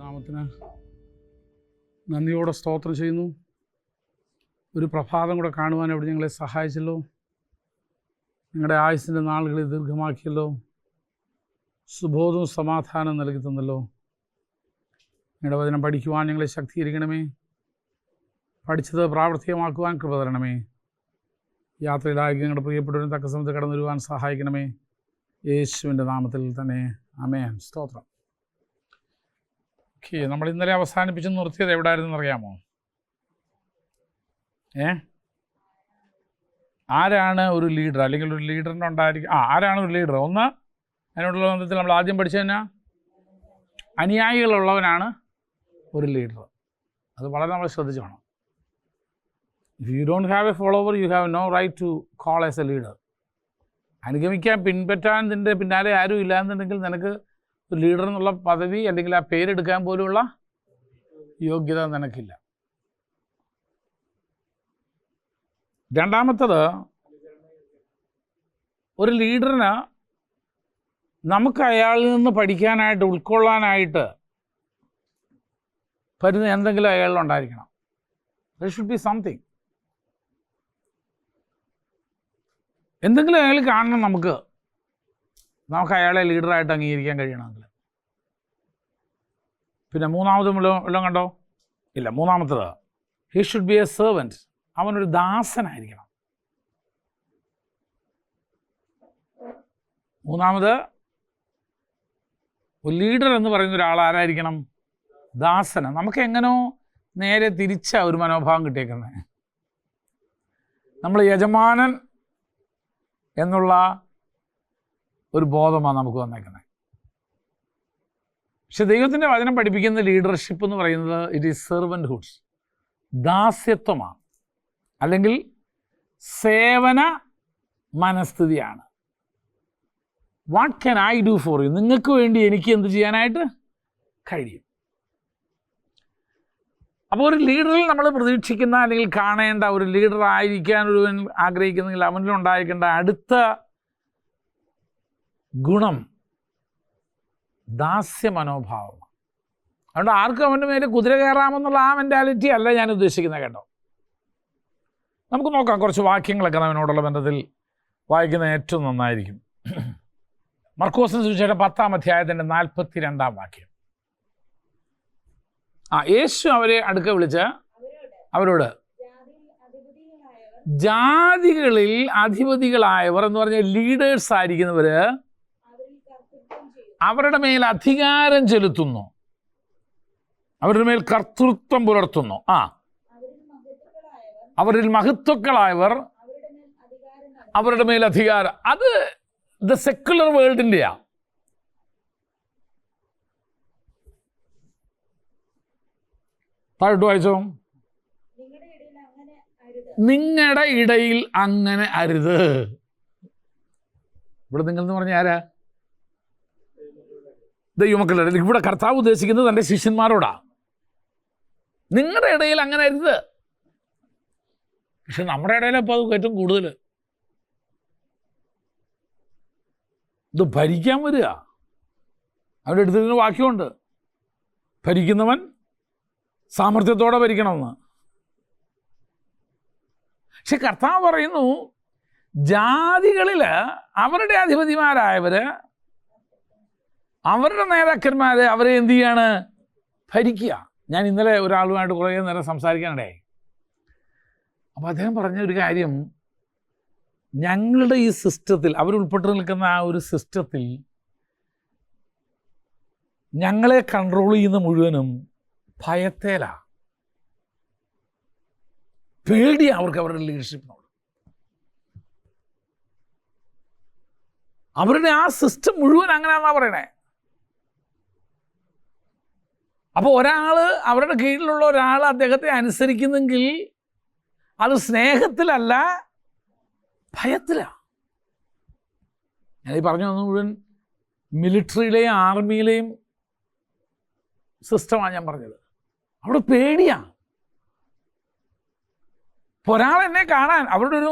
നാമത്തിന് നന്ദിയോടെ സ്തോത്രം ചെയ്യുന്നു. ഒരു പ്രഭാതം കൂടെ കാണുവാൻ അവിടെ ഞങ്ങളെ സഹായിച്ചല്ലോ. നിങ്ങളുടെ ആയുസ്സിൻ്റെ നാളുകളെ ദീർഘമാക്കിയല്ലോ. സുബോധവും സമാധാനം നൽകി തന്നല്ലോ. നിങ്ങളുടെ വചനം പഠിക്കുവാൻ ഞങ്ങളെ ശക്തീകരിക്കണമേ. പഠിച്ചത് പ്രാവർത്തികമാക്കുവാൻ കൃപ തരണമേ. യാത്രയിലായി ഞങ്ങളുടെ പ്രിയപ്പെട്ടവരും തക്ക സമയത്ത് കടന്നു വരുവാൻ സഹായിക്കണമേ. യേശുവിൻ്റെ നാമത്തിൽ തന്നെ ആമേൻ. സ്തോത്രം. ഓക്കെ, നമ്മൾ ഇന്നലെ അവസാനിപ്പിച്ച് നിർത്തിയത് എവിടെയായിരുന്നു അറിയാമോ? ആരാണ് ഒരു ലീഡർ, അല്ലെങ്കിൽ ഒരു ലീഡറിൻ്റെ ഉണ്ടായിരിക്കും. ആരാണ് ഒരു ലീഡർ? ഒന്ന്, അതിനോടുള്ള ബന്ധത്തിൽ നമ്മൾ ആദ്യം പഠിച്ചു തന്നെ അനുയായികളുള്ളവനാണ് ഒരു ലീഡർ. അത് വളരെ നമ്മൾ ശ്രദ്ധിച്ചു വേണം. If you don't have a follower, you have no right to call as a leader. അനുഗമിക്കാൻ, പിൻപറ്റാൻ നിൻ്റെ പിന്നാലെ ആരും ഇല്ലാന്നുണ്ടെങ്കിൽ നിനക്ക് ഒരു ലീഡർ എന്നുള്ള പദവി അല്ലെങ്കിൽ ആ പേരെടുക്കാൻ പോലുള്ള യോഗ്യത നിനക്കില്ല. രണ്ടാമത്തത്, ഒരു ലീഡറിന് നമുക്ക് അയാളിൽ നിന്ന് പഠിക്കാനായിട്ട്, ഉൾക്കൊള്ളാനായിട്ട് പറ്റുന്ന എന്തെങ്കിലും അയാളിലുണ്ടായിരിക്കണം. There should be something. എന്തെങ്കിലും അയാൾ കാണണം നമുക്ക് അയാളെ ലീഡറായിട്ട് അംഗീകരിക്കാൻ കഴിയണമെങ്കിൽ. പിന്നെ മൂന്നാമത് വല്ലതും കണ്ടോ? ഇല്ല. മൂന്നാമത്തത്, he should be A servant. അവനൊരു ദാസനായിരിക്കണം. മൂന്നാമത്, ഒരു ലീഡർ എന്ന് പറയുന്ന ഒരാൾ ആരായിരിക്കണം? ദാസന. നമുക്ക് എങ്ങനോ നേരെ തിരിച്ച ഒരു മനോഭാവം കിട്ടിയേക്കുന്നത്. നമ്മൾ യജമാനൻ എന്നുള്ള ഒരു ബോധമാണ് നമുക്ക് വന്നേക്കുന്നത്. പക്ഷെ ദൈവത്തിൻ്റെ വചനം പഠിപ്പിക്കുന്ന ലീഡർഷിപ്പ് എന്ന് പറയുന്നത് ഇറ്റ് ഈസ് സെർവൻറ്ഹുഡ്, ദാസ്യത്വമാണ്, അല്ലെങ്കിൽ സേവന മനസ്ഥിതിയാണ്. What can I do for you? നിങ്ങൾക്ക് വേണ്ടി എനിക്ക് എന്ത് ചെയ്യാനായിട്ട് കഴിയും? അപ്പോൾ ഒരു ലീഡറിൽ നമ്മൾ പ്രതീക്ഷിക്കുന്ന അല്ലെങ്കിൽ കാണേണ്ട, ഒരു ലീഡർ ആയിരിക്കാൻ ഒരുവൻ ആഗ്രഹിക്കുന്നെങ്കിൽ അവനിലുണ്ടായിരിക്കേണ്ട അടുത്ത ഗുണം ദാസ്യ മനോഭാവമാണ്. അതുകൊണ്ട് ആർക്കും അവൻ്റെ മേലെ കുതിര കയറാമെന്നുള്ള ആ മെൻറ്റാലിറ്റി അല്ല ഞാൻ ഉദ്ദേശിക്കുന്നത് കേട്ടോ. നമുക്ക് നോക്കാം, കുറച്ച് വാക്യങ്ങളൊക്കെ അവനോടുള്ള ബന്ധത്തിൽ വായിക്കുന്നത് ഏറ്റവും നന്നായിരിക്കും. മർക്കോസിന് സുവിശേഷം 10-ാം അധ്യായത്തിൻ്റെ 42-ാം വാക്യം. യേശു അവരെ അടുക്ക വിളിച്ച് അവരോട്, ജാതികളിൽ അധിപതികളായവർ എന്ന് പറഞ്ഞാൽ ലീഡേഴ്സ് ആയിരിക്കുന്നവർ അവരുടെ മേൽ അധികാരം ചെലുത്തുന്നു, അവരുടെ മേൽ കർത്തൃത്വം പുലർത്തുന്നു. അവരിൽ മഹത്വക്കളായവർ അവരുടെ മേൽ അധികാരം. അത് ദ സെക്കുലർ വേൾഡിൻ്റെയാ. താഴോട്ട് വായിച്ചോ. നിങ്ങളുടെ ഇടയിൽ അങ്ങനെ അരുത്. ഇവിടെ നിങ്ങൾ എന്ന് പറഞ്ഞ ആരാ? ദൈവമക്കളുടെ. ഇവിടെ കർത്താവ് ഉദ്ദേശിക്കുന്നത് തൻ്റെ ശിഷ്യന്മാരോടാ. നിങ്ങളുടെ ഇടയിൽ അങ്ങനെ അരുത്. പക്ഷെ നമ്മുടെ ഇടയിലപ്പോൾ അത് ഏറ്റവും കൂടുതൽ ഇത് ഭരിക്കാൻ വരിക. അവരുടെ അടുത്ത് വാക്യമുണ്ട്, ഭരിക്കുന്നവൻ സാമർത്ഥ്യത്തോടെ ഭരിക്കണമെന്ന്. പക്ഷെ കർത്താവ് പറയുന്നു, ജാതികളിൽ അവരുടെ അധിപതിമാരായവർ, അവരുടെ നേതാക്കന്മാർ അവരെ എന്ത് ചെയ്യാണ്? ഭരിക്കുക. ഞാൻ ഇന്നലെ ഒരാളുമായിട്ട് കുറേ നേരം സംസാരിക്കാനിടയായി. അപ്പോൾ അദ്ദേഹം പറഞ്ഞ ഒരു കാര്യം, ഞങ്ങളുടെ ഈ സിസ്റ്റത്തിൽ, അവരുൾപ്പെട്ട് നിൽക്കുന്ന ആ ഒരു സിസ്റ്റത്തിൽ ഞങ്ങളെ കൺട്രോൾ ചെയ്യുന്ന മുഴുവനും ഭയത്തേലാ, പേടിയാ അവർക്ക് അവരുടെ ലീഡർഷിപ്പിനോട്. അവരുടെ ആ സിസ്റ്റം മുഴുവൻ അങ്ങനെയാണെന്നാ പറയണേ. അപ്പോൾ ഒരാൾ, അവരുടെ കീഴിലുള്ള ഒരാൾ അദ്ദേഹത്തെ അനുസരിക്കുന്നെങ്കിൽ അത് സ്നേഹത്തിലല്ല, ഭയത്തിലാണ്. ഞാനീ പറഞ്ഞു വന്ന മുഴുവൻ മിലിറ്ററിയിലെയും ആർമിയിലെയും സിസ്റ്റമാണ് ഞാൻ പറഞ്ഞത്. അവിടെ പേടിയാണ്. അപ്പോൾ ഒരാൾ എന്നെ കാണാൻ, അവരുടെ ഒരു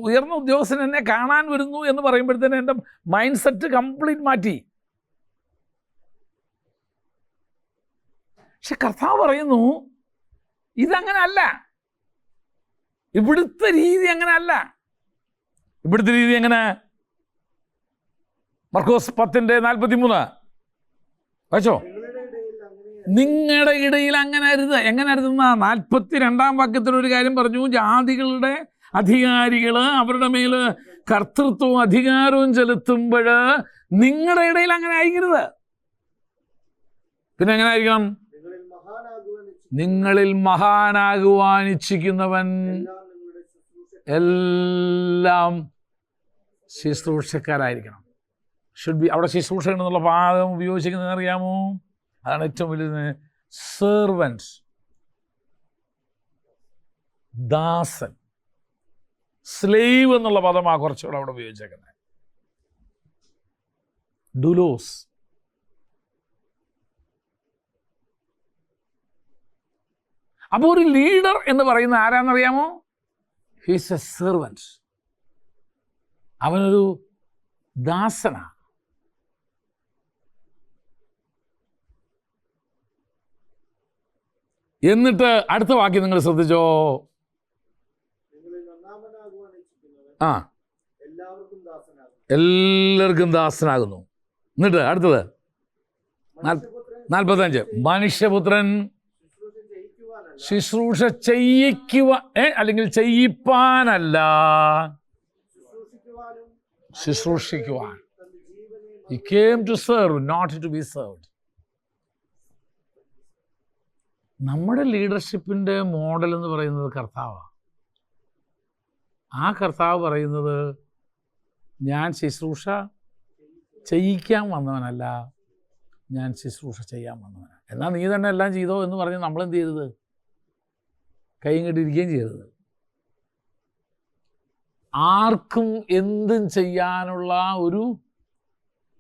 ഉയർന്ന ഉദ്യോഗസ്ഥൻ എന്നെ കാണാൻ വരുന്നു എന്ന് പറയുമ്പോഴത്തേന് എൻ്റെ മൈൻഡ് സെറ്റ് കംപ്ലീറ്റ് മാറ്റി. പക്ഷെ കർത്താവ് പറയുന്നു ഇതങ്ങനെ അല്ല, ഇവിടുത്തെ രീതി അങ്ങനെ അല്ല. ഇവിടുത്തെ രീതി എങ്ങനെ? മർക്കോസ് 10:43 വായിച്ചോ. നിങ്ങളുടെ ഇടയിൽ അങ്ങനെ അരുത്. എങ്ങനെ അരുതെന്ന 42-ാം വാക്യത്തിൽ ഒരു കാര്യം പറഞ്ഞു. ജാതികളുടെ അധികാരികൾ അവരുടെ മേൽ കർത്തൃത്വവും അധികാരവും ചെലുത്തുമ്പോൾ നിങ്ങളുടെ ഇടയിൽ അങ്ങനെ ആയിരിക്കരുത്. പിന്നെ എങ്ങനെ ആയിരിക്കണം? നിങ്ങളിൽ മഹാനാകുവാൻ ഇച്ഛിക്കുന്നവൻ എല്ലാം ശുശ്രൂഷക്കാരായിരിക്കണം. Should be. അവിടെ ശുശ്രൂഷ എന്നുള്ള പാദം ഉപയോഗിച്ചിരിക്കുന്നത് അറിയാമോ? അതാണ് ഏറ്റവും വലിയ സെർവൻസ്, ദാസൻ. സ്ലേവ് എന്നുള്ള പദമാണ് കുറച്ചുകൂടെ അവിടെ ഉപയോഗിച്ചേക്കുന്നത്. ഡുലോസ്. അപ്പോൾ ഒരു ലീഡർ എന്ന് പറയുന്ന ആരാന്നറിയാമോ? He's A servant. അവനൊരു ദാസനാണ്. എന്നിട്ട് അടുത്ത വാക്യം നിങ്ങൾ ശ്രദ്ധിച്ചോ. ആ, എല്ലാവർക്കും ദാസനാകുന്നു. എന്നിട്ട് അടുത്തത് 45, മനുഷ്യപുത്രൻ ശുശ്രൂഷ അല്ലെങ്കിൽ ചെയ്യിപ്പാനല്ല, ശുശ്രൂഷിക്കുവാൻ. He came to serve, not to be served. നമ്മുടെ ലീഡർഷിപ്പിൻ്റെ മോഡൽ എന്ന് പറയുന്നത് കർത്താവാണ്. ആ കർത്താവ് പറയുന്നത് ഞാൻ ശുശ്രൂഷ ചെയ്യിക്കാൻ വന്നവനല്ല, ഞാൻ ശുശ്രൂഷ ചെയ്യാൻ വന്നവനാണ്. എന്നാൽ നീ തന്നെ എല്ലാം ചെയ്തോ എന്ന് പറഞ്ഞ് നമ്മളെന്ത് ചെയ്യരുത്? കൈയും കെട്ടിരിക്കുകയും ചെയ്യരുത്. ആർക്കും എന്തും ചെയ്യാനുള്ള ഒരു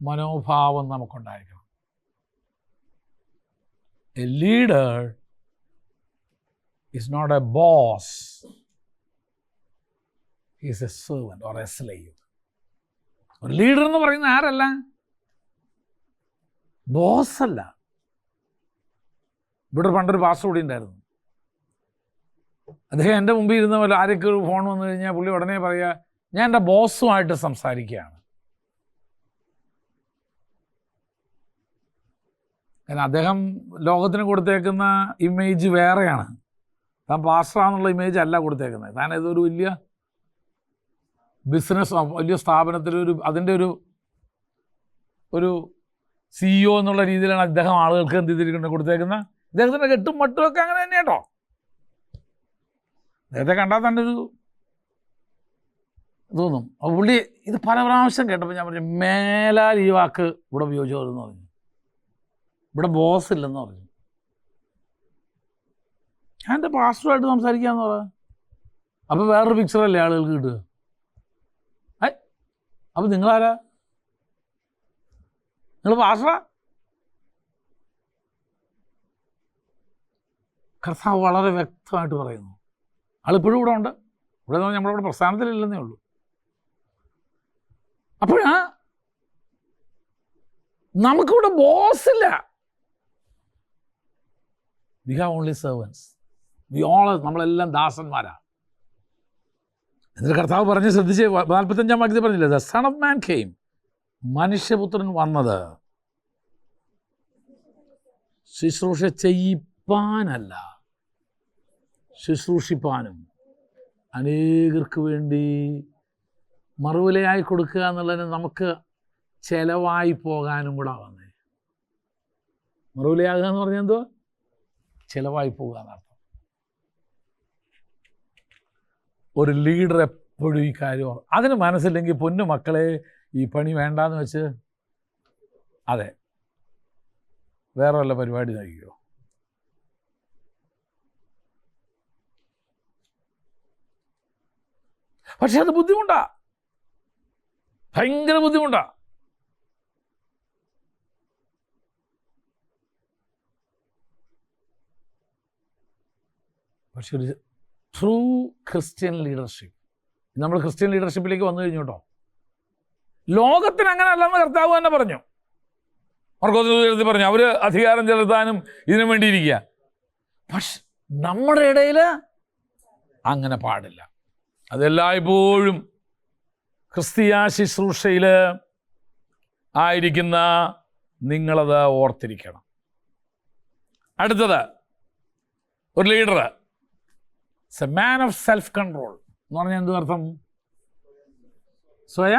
മനോഭാവം നമുക്കുണ്ടായിരിക്കണം. A leader is not a boss, he is a servant or a slave. ഒരു ലീഡർ എന്ന് പറയുന്ന ആരല്ല? ബോസ് അല്ല. ഇവിടെ പണ്ടൊരു പാസ്റ്റർ കൂടി ഉണ്ടായിരുന്നു. അദ്ദേഹം എൻ്റെ മുമ്പിൽ ഇരുന്ന പോലെ ആരൊക്കെ ഒരു ഫോൺ വന്നു കഴിഞ്ഞാൽ പുള്ളി ഉടനെ പറയുക, ഞാൻ എൻ്റെ ബോസുമായിട്ട് സംസാരിക്കുകയാണ്. കാരണം അദ്ദേഹം ലോകത്തിന് കൊടുത്തേക്കുന്ന ഇമേജ് വേറെയാണ്. താൻ പാസ്റ്ററാന്നുള്ള ഇമേജ് അല്ല കൊടുത്തേക്കുന്നത്. താൻ ഇതൊരു വലിയ ബിസിനസ്, വലിയ സ്ഥാപനത്തിലൊരു അതിൻ്റെ ഒരു CEO എന്നുള്ള രീതിയിലാണ് അദ്ദേഹം ആളുകൾക്ക് എന്ത് ചെയ്തിരിക്കുന്നത് കൊടുത്തേക്കുന്നത്. അദ്ദേഹത്തിൻ്റെ കെട്ടും മട്ടുമൊക്കെ അങ്ങനെ തന്നെ കേട്ടോ. അദ്ദേഹത്തെ കണ്ടാൽ തന്നെ ഒരു തോന്നും. അപ്പോൾ പുള്ളി ഇത് പല പ്രാവശ്യം കേട്ടപ്പോൾ ഞാൻ പറഞ്ഞു, മേലാൽ ഈ വാക്ക് ഇവിടെ ഉപയോഗിച്ചോന്ന് പറഞ്ഞു. ഇവിടെ ബോസ് ഇല്ലെന്ന് പറഞ്ഞു. ഞാൻ എൻ്റെ പാസ്റ്ററുമായിട്ട് സംസാരിക്കാമെന്ന് പറയാം. അപ്പോൾ വേറൊരു പിക്ചറല്ലേ ആളുകൾക്ക് കിട്ടുക. അപ്പോൾ നിങ്ങളാരാ? നിങ്ങൾ പാസ്റ്ററാ? കർത്താവ് വളരെ വ്യക്തമായിട്ട് പറയുന്നു. ആളിപ്പോഴും ഇവിടെ ഉണ്ട്. ഇവിടെ നമ്മളിവിടെ പ്രസ്ഥാനത്തിലില്ലെന്നേ ഉള്ളൂ. അപ്പോഴാ നമുക്കിവിടെ ബോസില്ല. We have only servants. നമ്മളെല്ലാം ദാസന്മാരാണ്. എന്നിട്ട് കർത്താവ് പറഞ്ഞ് ശ്രദ്ധിച്ച് 45-ാം വാക്യത്തിൽ പറഞ്ഞില്ലേ, the son of man came, മനുഷ്യപുത്രൻ വന്നത് ശുശ്രൂഷ ചെയ്യിപ്പാനല്ല, ശുശ്രൂഷിപ്പാനും അനേകർക്ക് വേണ്ടി മറുവിലയായി കൊടുക്കുക എന്നുള്ളതിന് നമുക്ക് ചിലവായി പോകാനും കൂടെ വന്നേ. മറുവിലയാകുക എന്ന് പറഞ്ഞാൽ എന്തോ? ചിലവായി പോകുക എന്നർത്ഥം. ഒരു ലീഡർ എപ്പോഴും ഈ കാര്യം അതിന് മനസ്സില്ലെങ്കിൽ പൊന്നു മക്കളെ ഈ പണി വേണ്ടാന്ന് വെച്ച് അതെ വേറെ വല്ല പരിപാടി നയിക്കുമോ? പക്ഷെ അത് ബുദ്ധിമുട്ടാ, ഭയങ്കര ബുദ്ധിമുട്ടാ. പക്ഷെ ഒരു ട്രൂ ക്രിസ്ത്യൻ ലീഡർഷിപ്പ്. നമ്മൾ ക്രിസ്ത്യൻ ലീഡർഷിപ്പിലേക്ക് വന്നു കഴിഞ്ഞു കേട്ടോ. ലോകത്തിന് അങ്ങനെ അല്ലെന്ന് കർത്താവ് തന്നെ പറഞ്ഞു. മർക്കോസ് പറഞ്ഞു അവർ അധികാരം ചെലുത്താനും ഇതിനു വേണ്ടിയിരിക്കുക. പക്ഷെ നമ്മുടെ ഇടയിൽ അങ്ങനെ പാടില്ല. അതെല്ലായ്പ്പോഴും ക്രിസ്തീയ ശുശ്രൂഷയിൽ ആയിരിക്കുന്ന നിങ്ങളത് ഓർത്തിരിക്കണം. അടുത്തത്, ഒരു leader it's a man of self control എന്ന് പറഞ്ഞാൽ എന്ത് അർത്ഥം? സ്വയ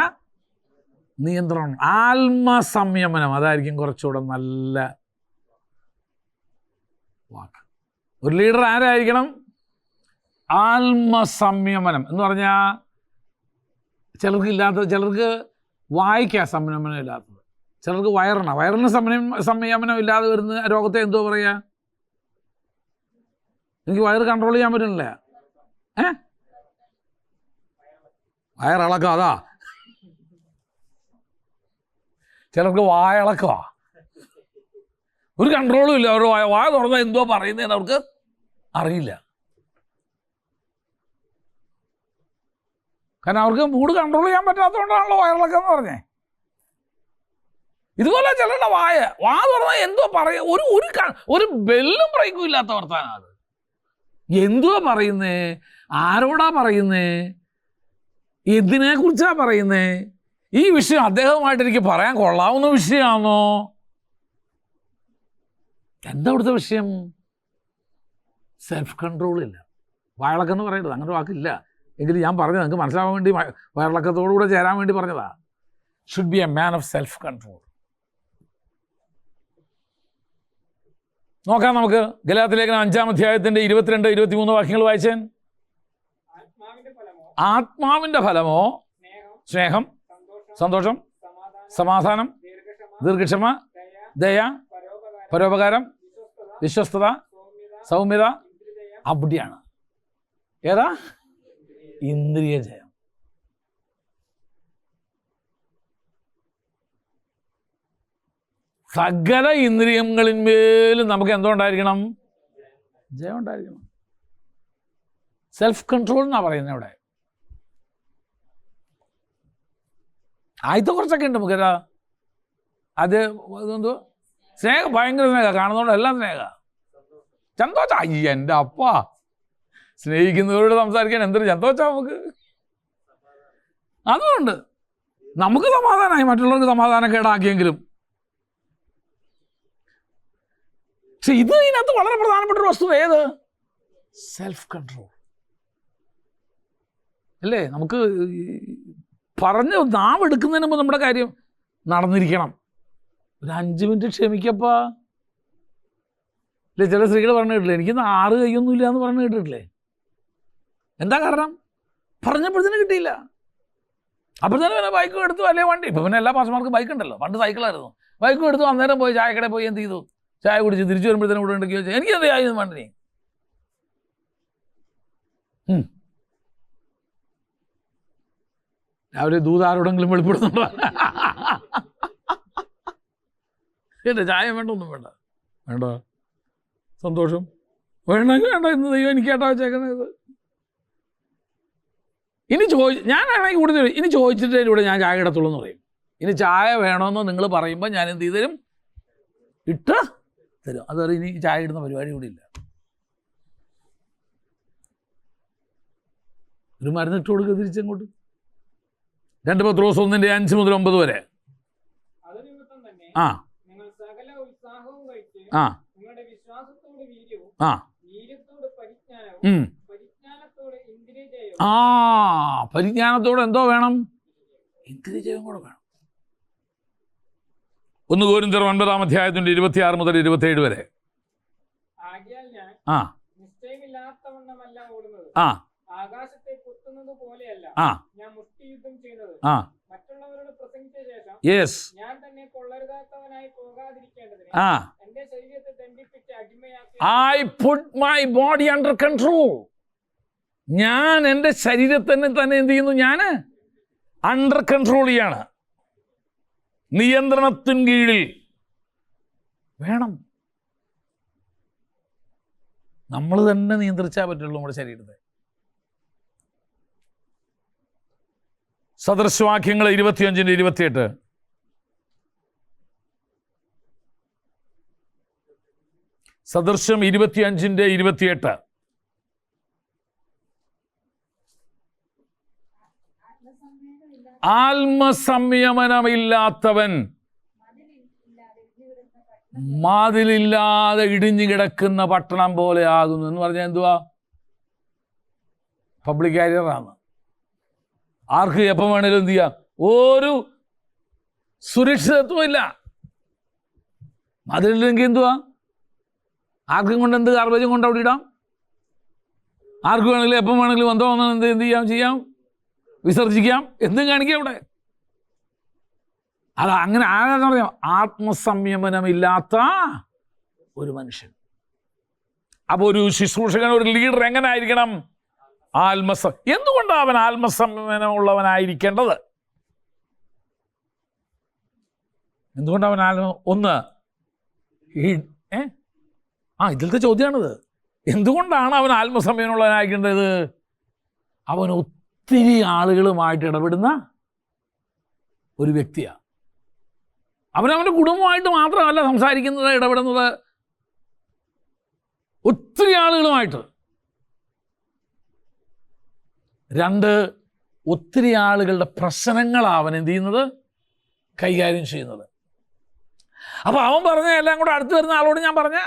നിയന്ത്രണം, ആത്മസംയമനം. അതായിരിക്കും കുറച്ചുകൂടെ നല്ല വാക്ക്. ഒരു ലീഡർ ആരായിരിക്കണം? ആത്മസംയമനം എന്ന് പറഞ്ഞാൽ ചിലർക്ക് ഇല്ലാത്തത്, ചിലർക്ക് വായിക്കാൻ സംയമനം ഇല്ലാത്തത്, ചിലർക്ക് വയറിന് സംയമനം ഇല്ലാതെ വരുന്ന രോഗത്തെ എന്തോ പറയുക? എനിക്ക് വയറ് കൺട്രോൾ ചെയ്യാൻ പറ്റുന്നില്ല. വയറിളക്കം. അതാ ചിലർക്ക് വായിളക്കമാ, ഒരു കൺട്രോളും ഇല്ല. അവരുടെ വായ തുറന്നാൽ എന്തോ പറയുന്നതെന്ന് അവർക്ക് അറിയില്ല. കാരണം അവർക്ക് മൂഡ് കൺട്രോൾ ചെയ്യാൻ പറ്റാത്തതുകൊണ്ടാണല്ലോ വയറിളക്കം എന്ന് പറഞ്ഞേ. ഇതുപോലെ ചിലരുടെ വായ തുറന്നാൽ എന്തോ പറയുക, ഒരു ബെല്ലും ബ്രേക്കും ഇല്ലാത്ത വർത്താനം. അത് എന്തുവാ പറയുന്നേ? ആരോടാ പറയുന്നേ? എന്തിനെ കുറിച്ചാ പറയുന്നേ? ഈ വിഷയം അദ്ദേഹവുമായിട്ട് എനിക്ക് പറയാൻ കൊള്ളാവുന്ന വിഷയമാണോ? എന്താ അവിടുത്തെ വിഷയം? സെൽഫ് കൺട്രോൾ ഇല്ല. വയറിളക്കം എന്ന് പറയരുത്, അങ്ങനെ വാക്കില്ല. എങ്കിലും ഞാൻ പറഞ്ഞത് നിങ്ങൾക്ക് മനസ്സിലാവാൻ വേണ്ടി, വയറിളക്കത്തോടുകൂടെ ചേരാൻ വേണ്ടി പറഞ്ഞതാ. Should be a man of self control. നോക്കാം നമുക്ക്. ഗലാത്യലേഖനം 5-ാം അധ്യായത്തിൻ്റെ 22-23 വാക്യങ്ങൾ വായിച്ചേൻ. ആത്മാവിൻ്റെ ഫലമോ സ്നേഹം, സന്തോഷം, സമാധാനം, ദീർഘക്ഷമ, ദയ, പരോപകാരം, വിശ്വസ്തത, സൗമ്യത. അവിടെയാണ് ഏതാ? ഇന്ദ്രിയ ജയം. സകല ഇന്ദ്രിയങ്ങളിന്മേലും നമുക്ക് എന്തോ ഉണ്ടായിരിക്കണം? ജയം ഉണ്ടായിരിക്കണം. സെൽഫ് കൺട്രോൾ എന്നാണ് പറയുന്നത് ഇവിടെ. ആദ്യത്തെ കുറച്ചൊക്കെ ഉണ്ട് നമുക്ക്. അത് എന്തോ സ്നേഹം, ഭയങ്കര സ്നേഹം, കാണുന്നതുകൊണ്ട് എല്ലാം സ്നേഹ. ചന്തോച്ച, അയ്യ എൻ്റെ അപ്പ, സ്നേഹിക്കുന്നവരോട് സംസാരിക്കാൻ എന്തൊരു ചന്തോച്ച നമുക്ക്. അതുകൊണ്ട് നമുക്ക് സമാധാനമായി, മറ്റുള്ളവർക്ക് സമാധാനം കേടാക്കിയെങ്കിലും. പക്ഷെ ഇതിനകത്ത് വളരെ പ്രധാനപ്പെട്ട ഒരു വസ്തുത ഏത്? സെൽഫ് കൺട്രോൾ അല്ലേ? നമുക്ക് പറഞ്ഞ് നാം എടുക്കുന്നതിന് മുമ്പ് നമ്മുടെ കാര്യം നടന്നിരിക്കണം. ഒരു 5 മിനിറ്റ് ക്ഷമിക്കപ്പാ അല്ലേ? ചില സ്ത്രീകൾ പറഞ്ഞു കേട്ടില്ലേ, എനിക്ക് 6 കൈയൊന്നും ഇല്ല എന്ന് പറഞ്ഞു കേട്ടിട്ടില്ലേ? എന്താ കാരണം? പറഞ്ഞപ്പോഴത്തേന് കിട്ടിയില്ല. അപ്പോഴത്തേനും പിന്നെ ബൈക്കും എടുത്തു, അല്ലേ വണ്ടി. ഇപ്പം പിന്നെ എല്ലാ പാസ്മാർക്കും ബൈക്ക് ഉണ്ടല്ലോ. പണ്ട് സൈക്കിളായിരുന്നു. ബൈക്കും എടുത്തു, അന്നേരം പോയി ചായക്കടയിൽ പോയി എന്ത് ചെയ്തു? ചായ കുടിച്ച് തിരിച്ചു വരുമ്പോഴത്തേനും ഇവിടെ ഉണ്ടെങ്കിൽ ചോദിച്ചാൽ എനിക്ക് എന്ത് ചായ വേണ്ടി. രാവിലെ ദൂതാരോടെങ്കിലും വെളിപ്പെടുന്നുണ്ടോ? കേട്ടോ, ചായ വേണ്ട, ഒന്നും വേണ്ട. സന്തോഷം വേണമെങ്കിൽ വേണ്ട. ഇന്ന് ദൈവം എനിക്ക് കേട്ടാ വെച്ചേക്കുന്നത്. ഇനി ഞാനാണെങ്കിൽ കൂടുതൽ ഇനി ചോദിച്ചിട്ട് ഇവിടെ ഞാൻ ചായ ഇടത്തുള്ളൂ എന്ന് പറയും. ഇനി ചായ വേണമെന്ന് നിങ്ങൾ പറയുമ്പോൾ ഞാൻ എന്ത് ചെയ്തുതരും? ഇട്ട് തരും. അതുവരെ ഇനി ചായ ഇടുന്ന പരിപാടി കൂടി ഇല്ല. ഒരു മരുന്ന് ഇട്ട് കൊടുക്കുക തിരിച്ചങ്ങോട്ട്. 2 പത്രോസ് 1:5-9 വരെ. ആ ആ ആ പരിജ്ഞാനത്തോടെ എന്തോ വേണം? ഇന്ദ്രിയജയം കൂടെ വേണം. 1 കൊരിന്ത്യർ 9-ാം അധ്യായത്തിന്റെ 26 മുതൽ 27 വരെ. ആ ആ ആകാശത്തെ കുത്തുന്നത് പോലെയല്ല ഞാൻ മുഷ്ടിയുദ്ധം ചെയ്യുന്നത്. മറ്റുള്ളവരോട് പ്രസംഗിച്ച ശേഷം ഞാൻ തന്നെ കൊള്ളരുതാത്തവനായി പോകാതിരിക്കേണ്ടതിന് എന്റെ ശരീരത്തെ ദണ്ഡിപ്പിച്ച് അടിമയാക്കി. I put my body under control. ഞാൻ എൻ്റെ ശരീരത്തിനെ തന്നെ എന്ത് ചെയ്യുന്നു? ഞാൻ അണ്ടർ കൺട്രോൾ ചെയ്യാണ്, നിയന്ത്രണത്തിന് കീഴിൽ വേണം. നമ്മൾ തന്നെ നിയന്ത്രിച്ചാൽ പറ്റുള്ളൂ നമ്മുടെ ശരീരത്തെ. സദൃശവാക്യങ്ങൾ 25:28. സദൃശ്യം 25:28. ആത്മസംയമനമില്ലാത്തവൻ മതിലില്ലാതെ ഇടിഞ്ഞു കിടക്കുന്ന പട്ടണം പോലെ ആകുന്നു എന്ന് പറഞ്ഞാൽ എന്തുവാ? പബ്ലിക് കാരിയറാണ്. ആർക്ക് എപ്പം വേണേലും എന്ത് ചെയ്യാം, ഒരു സുരക്ഷിതത്വം ഇല്ല. മതിലില്ലെങ്കിൽ എന്തുവാ? ആർക്കും കൊണ്ട് എന്ത് ഗാർബേജും കൊണ്ട് അവിടെ ഇടാം. ആർക്ക് വേണമെങ്കിലും എപ്പം വേണമെങ്കിലും വന്നോ വന്നോ എന്ത് ചെയ്യാം, വിസർജിക്കാം, എന്തും കാണിക്കാം അവിടെ. അത് അങ്ങനെ ആരാന്ന് പറയാം? ആത്മസംയമനമില്ലാത്ത ഒരു മനുഷ്യൻ. അപ്പോൾ ഒരു ശുശ്രൂഷകൻ, ഒരു ലീഡർ എങ്ങനെ ആയിരിക്കണം? എന്തുകൊണ്ടാണ് അവൻ ആത്മസംയമനമുള്ളവനായിരിക്കേണ്ടത്? എന്തുകൊണ്ടവൻ ഒന്ന് ഇതിലത്തെ ചോദ്യമാണിത്. എന്തുകൊണ്ടാണ് അവൻ ആത്മസംയമനമുള്ളവനായിരിക്കേണ്ടത്? അവൻ ഒത്തിരി ആളുകളുമായിട്ട് ഇടപെടുന്ന ഒരു വ്യക്തിയാണ്. അവനവൻ്റെ കുടുംബമായിട്ട് മാത്രമല്ല സംസാരിക്കുന്നത്, ഇടപെടുന്നത്, ഒത്തിരി ആളുകളുമായിട്ട്. 2, ഒത്തിരി ആളുകളുടെ പ്രശ്നങ്ങളാണ് അവൻ എന്ത് ചെയ്യുന്നത്? കൈകാര്യം ചെയ്യുന്നത്. അപ്പോൾ അവൻ പറഞ്ഞ എല്ലാം കൂടെ അടുത്ത് വരുന്ന ആളോട് ഞാൻ പറഞ്ഞ,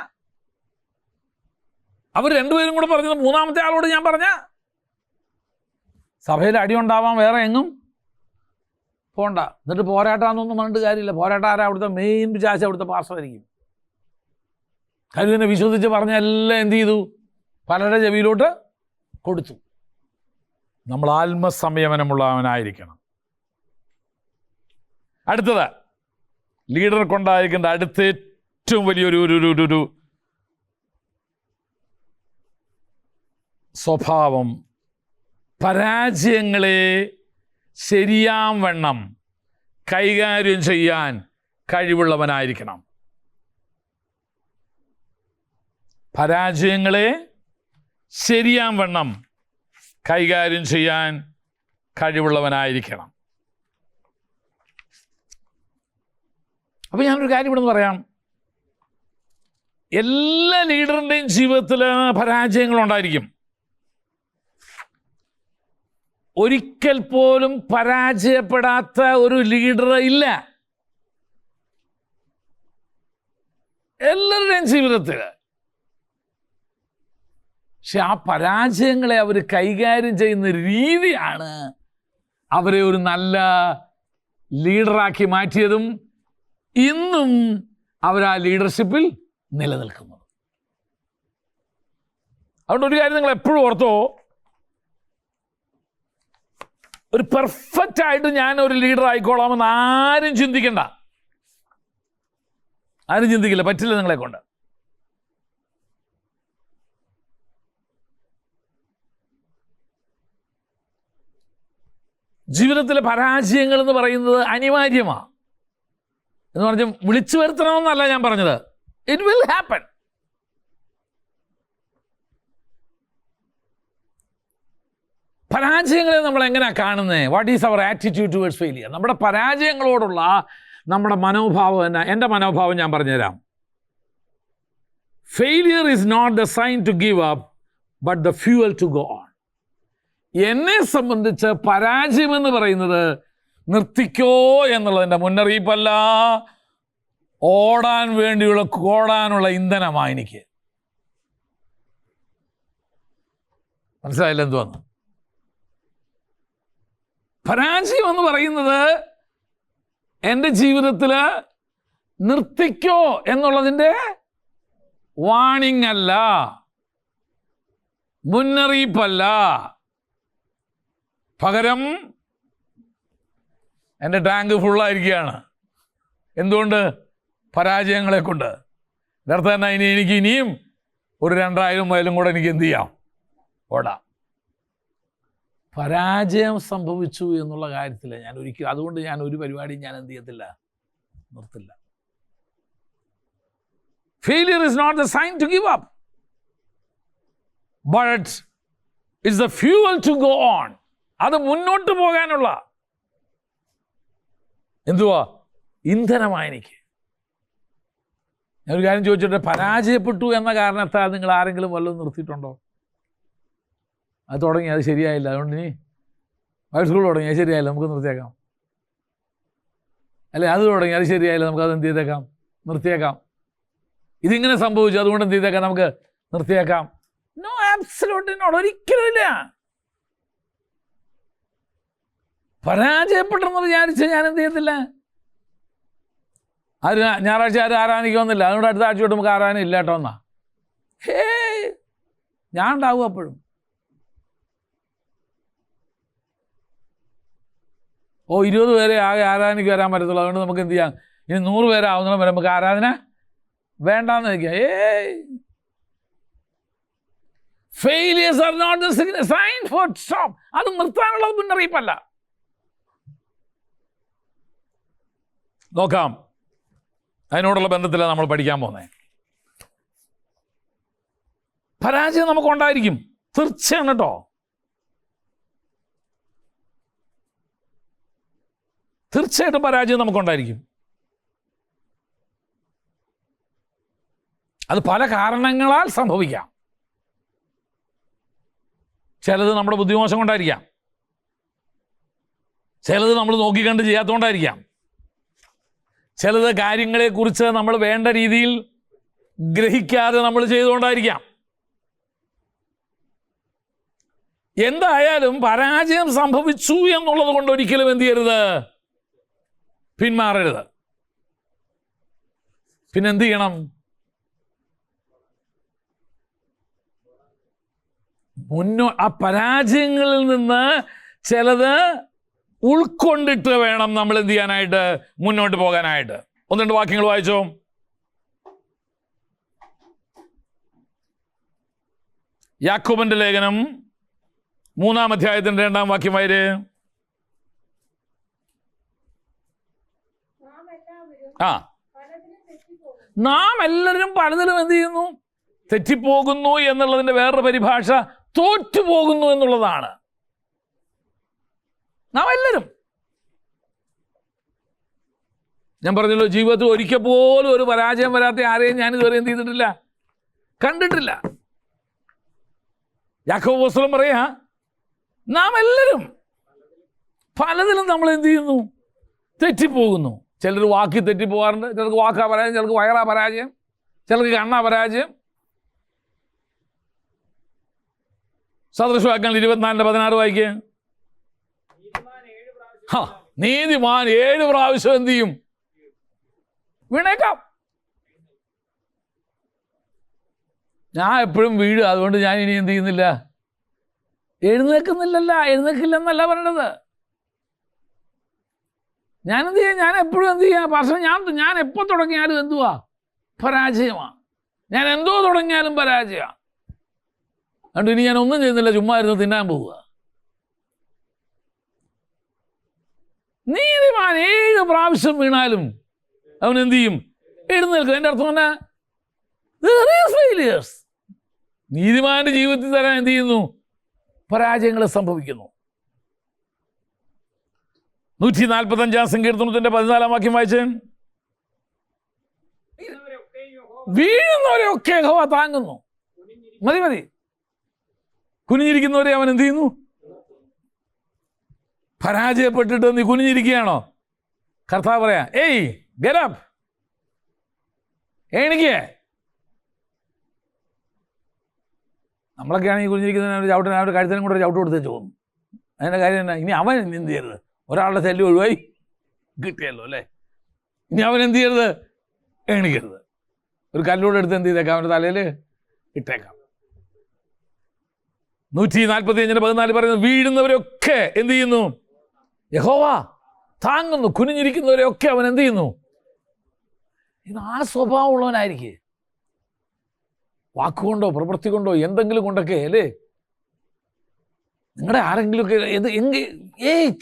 അവർ 2 പേരും കൂടെ പറഞ്ഞത് 3-ാമത്തെ ആളോട് ഞാൻ പറഞ്ഞ, സഭയിൽ അടിയുണ്ടാവാൻ വേറെ എങ്ങും പോണ്ട. എന്നിട്ട് പോരാട്ടാന്നൊന്നും പറഞ്ഞിട്ട് കാര്യമില്ല. പോരാട്ടം ആരാ? അവിടുത്തെ മെയിൻ പിശാച് അവിടുത്തെ പാസ്റ്ററായിരിക്കും. കാര്യം തന്നെ വിശ്വസിച്ച് പറഞ്ഞ എല്ലാം എന്ത് ചെയ്തു? പലരുടെ ചെവിയിലോട്ട് കൊടുത്തു. നമ്മൾ ആത്മസംയമനമുള്ളവനായിരിക്കണം. അടുത്തത് ലീഡർ കൊണ്ടായിരിക്കേണ്ട അടുത്ത ഏറ്റവും വലിയൊരു സ്വഭാവം, പരാജയങ്ങളെ ശരിയാം വണ്ണം കൈകാര്യം ചെയ്യാൻ കഴിവുള്ളവനായിരിക്കണം. പരാജയങ്ങളെ ശരിയാം വണ്ണം കൈകാര്യം ചെയ്യാൻ കഴിവുള്ളവനായിരിക്കണം. അപ്പോൾ ഞാനൊരു കാര്യം ഇവിടെ നിന്ന് പറയാം. എല്ലാ ലീഡറിൻ്റെയും ജീവിതത്തിൽ പരാജയങ്ങളുണ്ടായിരിക്കും. ഒരിക്കൽ പോലും പരാജയപ്പെടാത്ത ഒരു ലീഡർ ഇല്ല എല്ലാവരുടെയും ജീവിതത്തിൽ. പക്ഷെ ആ പരാജയങ്ങളെ അവർ കൈകാര്യം ചെയ്യുന്ന രീതിയാണ് അവരെ ഒരു നല്ല ലീഡറാക്കി മാറ്റിയതും ഇന്നും അവർ ആ ലീഡർഷിപ്പിൽ നിലനിൽക്കുന്നത്. അതുകൊണ്ട് ഒരു കാര്യം നിങ്ങൾ എപ്പോഴും ഓർത്തോ, ഒരു പെർഫെക്റ്റ് ആയിട്ട് ഞാൻ ഒരു ലീഡർ ആയിക്കോളാമെന്ന് ആരും ചിന്തിക്കണ്ട. ആരും ചിന്തിക്കില്ല, പറ്റില്ല നിങ്ങളെ കൊണ്ട്. ജീവിതത്തിലെ പരാജയങ്ങൾ എന്ന് പറയുന്നത് അനിവാര്യമാണ്. എന്ന് പറഞ്ഞാൽ വിളിച്ചു വരുത്തണമെന്നല്ല ഞാൻ പറഞ്ഞത്. It will happen. പരാജയങ്ങളെ നമ്മൾ എങ്ങനെയാണ് കാണുന്നത്? What is our attitude towards failure? നമ്മുടെ പരാജയങ്ങളോടുള്ള നമ്മുടെ മനോഭാവം എന്നാ? എൻ്റെ മനോഭാവം ഞാൻ പറഞ്ഞുതരാം. Failure is not the sign to give up but the fuel to go on. എന്നെ സംബന്ധിച്ച് പരാജയമെന്ന് പറയുന്നത് നിർത്തിക്കോ എന്നുള്ളതിൻ്റെ മുന്നറിയിപ്പല്ല, ഓടാനുള്ള ഇന്ധനമാണ് എനിക്ക്. മനസ്സിലായില്ല എന്തുവന്ന്? പരാജയം എന്ന് പറയുന്നത് എൻ്റെ ജീവിതത്തിൽ നിർത്തിക്കോ എന്നുള്ളതിൻ്റെ വാണിംഗ് അല്ല, മുന്നറിയിപ്പല്ല. പകരം എൻ്റെ ടാങ്ക് ഫുള്ളായിരിക്കുകയാണ്. എന്തുകൊണ്ട്? പരാജയങ്ങളെ കൊണ്ട്. നേരത്തെ തന്നെ എനിക്ക് ഇനിയും ഒരു 2000 മൈലും കൂടെ എനിക്ക് എന്ത് ചെയ്യാം? ഓടാം. പരാജയം സംഭവിച്ചു എന്നുള്ള കാര്യത്തിൽ ഞാൻ ഒരിക്കലും, അതുകൊണ്ട് ഞാൻ ഒരു പരിപാടിയും ഞാൻ എന്ത് ചെയ്യത്തില്ല, നിർത്തില്ല. Failure is not the sign to give up but it's the fuel to go on. അത് മുന്നോട്ട് പോകാനുള്ള എന്തുവാ? ഇന്ധനമായി എനിക്ക്. ഞാനൊരു കാര്യം ചോദിച്ചിട്ട്, പരാജയപ്പെട്ടു എന്ന കാരണത്താൽ നിങ്ങൾ ആരെങ്കിലും വല്ലതും നിർത്തിയിട്ടുണ്ടോ? അത് തുടങ്ങി, അത് ശരിയായില്ല, അതുകൊണ്ട് ഇനി ബൈബിൾ സ്കൂൾ തുടങ്ങി, അത് ശരിയായില്ല, നമുക്ക് നിർത്തിയേക്കാം. അല്ലെ, അത് തുടങ്ങി, അത് ശരിയായില്ല, നമുക്ക് അത് എന്ത് ചെയ്തേക്കാം? നിർത്തിയേക്കാം. ഇതിങ്ങനെ സംഭവിച്ചു, അതുകൊണ്ട് എന്ത് ചെയ്തേക്കാം? നമുക്ക് നിർത്തിയേക്കാം. No, absolutely not. ഒരിക്കലും ഇല്ല. പരാജയപ്പെട്ടെന്ന് വിചാരിച്ച് ഞാൻ എന്ത് ചെയ്യത്തില്ല? ഞായറാഴ്ച ആരും ആരാധിക്കുമെന്നില്ല, അതുകൊണ്ട് അടുത്ത ആഴ്ച തൊട്ട് നമുക്ക് ആരാധന ഇല്ല കേട്ടോ എന്നാ. ഞാൻ ഉണ്ടാവും അപ്പോഴും. ഓ, 20 പേരെ ആകെ ആരാധനയ്ക്ക് വരാൻ പറ്റത്തുള്ളൂ, അതുകൊണ്ട് നമുക്ക് എന്ത് ചെയ്യാം? ഇനി 100 പേരെ ആവുന്ന വരെ നമുക്ക് ആരാധന വേണ്ടാന്ന് വയ്ക്കുക. Failures are not the sign for stop. അത് നിർത്താനുള്ളത് മുന്നറിയിപ്പല്ല. നോക്കാം, അതിനോടുള്ള ബന്ധത്തിലാണ് നമ്മൾ പഠിക്കാൻ പോകുന്നത്. പരാജയം നമുക്കുണ്ടായിരിക്കും, തീർച്ചയാണ് കേട്ടോ. തീർച്ചയായിട്ടും പരാജയം നമുക്കുണ്ടായിരിക്കും. അത് പല കാരണങ്ങളാൽ സംഭവിക്കാം. ചിലത് നമ്മുടെ ബുദ്ധിമോശം കൊണ്ടായിരിക്കാം, ചിലത് നമ്മൾ നോക്കിക്കണ്ട് ചെയ്യാത്തതുകൊണ്ടായിരിക്കാം, ചിലത് കാര്യങ്ങളെക്കുറിച്ച് നമ്മൾ വേണ്ട രീതിയിൽ ഗ്രഹിക്കാതെ നമ്മൾ ചെയ്തുകൊണ്ടായിരിക്കാം. എന്തായാലും പരാജയം സംഭവിച്ചു എന്നുള്ളത് കൊണ്ട് ഒരിക്കലും എന്ത് ചെയ്യരുത്? പിന്മാറരുത്. പിന്നെന്ത് ചെയ്യണം? ആ പരാജയങ്ങളിൽ നിന്ന് ചിലത് ഉൾക്കൊണ്ടിട്ട് വേണം നമ്മൾ എന്ത് ചെയ്യാനായിട്ട്? മുന്നോട്ട് പോകാനായിട്ട്. 1-2 വാക്യങ്ങൾ വായിച്ചോ. യാക്കോബിന്റെ ലേഖനം 3-ാം അധ്യായത്തിന്റെ 2-ാം വാക്യം വായിര്. നാം എല്ലാവരും പലതിലും എന്ത് ചെയ്യുന്നു? തെറ്റിപ്പോകുന്നു എന്നുള്ളതിന്റെ വേറൊരു പരിഭാഷ തോറ്റുപോകുന്നു എന്നുള്ളതാണ്. നാം എല്ലാവരും, ഞാൻ പറഞ്ഞല്ലോ, ജീവിതത്തിൽ ഒരിക്കൽ പോലും ഒരു പരാജയം വരാത്ത ആരെയും ഞാൻ ഇതുവരെ എന്ത് ചെയ്തിട്ടില്ല? കണ്ടിട്ടില്ല. യാക്കോബ് അപ്പോസ്തലൻ പറയാ, നാം എല്ലാവരും പലതിലും നമ്മൾ എന്ത് ചെയ്യുന്നു? തെറ്റിപ്പോകുന്നു. ചിലർ വാക്കി തെറ്റിപ്പോകാറുണ്ട്. ചിലർക്ക് വാക്കാ പരാജയം, ചിലർക്ക് വയറാ പരാജയം, ചിലർക്ക് കണ്ണാ പരാജയം. സദൃശവാക്യങ്ങൾ 24-16 വായിക്കുക. നീതിമാൻ 7 പ്രാവശ്യം എന്ത് ചെയ്യും? വീണേക്കാം. ഞാൻ എപ്പോഴും വീഴും, അതുകൊണ്ട് ഞാൻ ഇനി എന്ത് ചെയ്യുന്നില്ല? എഴുന്നേൽക്കില്ലെന്നല്ല പറയണത്. ഞാനെന്ത് ചെയ്യാം? ഞാൻ എപ്പോഴും എന്ത് ചെയ്യാം? പക്ഷേ ഞാൻ എപ്പോൾ തുടങ്ങിയാലും എന്തുവാ? പരാജയമാണ്. ഞാൻ എന്തോ തുടങ്ങിയാലും പരാജയമാണ്. അതുകൊണ്ട് ഇനി ഞാൻ ഒന്നും ചെയ്യുന്നില്ല, ചുമ്മാ ഇരുന്ന് തിന്നാൻ പോവുക. നീതിമാൻ 7 പ്രാവശ്യം വീണാലും അവൻ എന്ത് ചെയ്യും? എഴുന്നേൽക്കും. എൻ്റെ അർത്ഥം തന്നെ ഫെയിലിയേഴ്സ്. നീതിമാന്റെ ജീവിതത്തിൽ തരാൻ എന്ത് ചെയ്യുന്നു? പരാജയങ്ങൾ സംഭവിക്കുന്നു. 145-ാം സങ്കീർത്തനത്തിന്റെ 14-ാം വാക്യം വായിച്ചേ. വീഴുന്നവരെയൊക്കെ യഹോവ താങ്ങുന്നു. മതി. കുനിഞ്ഞിരിക്കുന്നവരെ അവൻ എന്ത് ചെയ്യുന്നു? പരാജയപ്പെട്ടിട്ട് നീ കുനിഞ്ഞിരിക്കുകയാണോ? കർത്താവ് പറയാ, ഏയ് ഗെറ്റ് അപ്പ്, എണീക്ക്. നമ്മളൊക്കെയാണെങ്കിൽ കുനിഞ്ഞിരിക്കുന്നതിന് ചവിട്ടിന് അവരുടെ കഴുത്തിനും കൂടെ ചവിട്ട് കൊടുത്തേ പോകും. അതിൻ്റെ കാര്യം എന്നാ? ഇനി അവൻ എന്ത് ചെയ്യരുത്? ഒരാളുടെ ശല്യം ഒഴിവായി കിട്ടിയല്ലോ അല്ലേ? ഇനി അവൻ എന്ത് ചെയ്യരുത്? എണീക്കരുത്. ഒരു കല്ലൂടെ എടുത്ത് എന്ത് ചെയ്തേക്കാം? അവൻ്റെ തലയിൽ ഇട്ടേക്കാം. 145-14 പറയുന്നത്, വീഴുന്നവരൊക്കെ എന്ത് ചെയ്യുന്നു? യഹോവ താങ്ങുന്നു. കുനിഞ്ഞിരിക്കുന്നവരെയൊക്കെ അവൻ എന്ത് ചെയ്യുന്നു? ഇത് ആ സ്വഭാവമുള്ളവനായിരിക്കും. വാക്കുകൊണ്ടോ പ്രവൃത്തി കൊണ്ടോ എന്തെങ്കിലും കൊണ്ടൊക്കെ അല്ലേ? നിങ്ങളുടെ ആരെങ്കിലുമൊക്കെ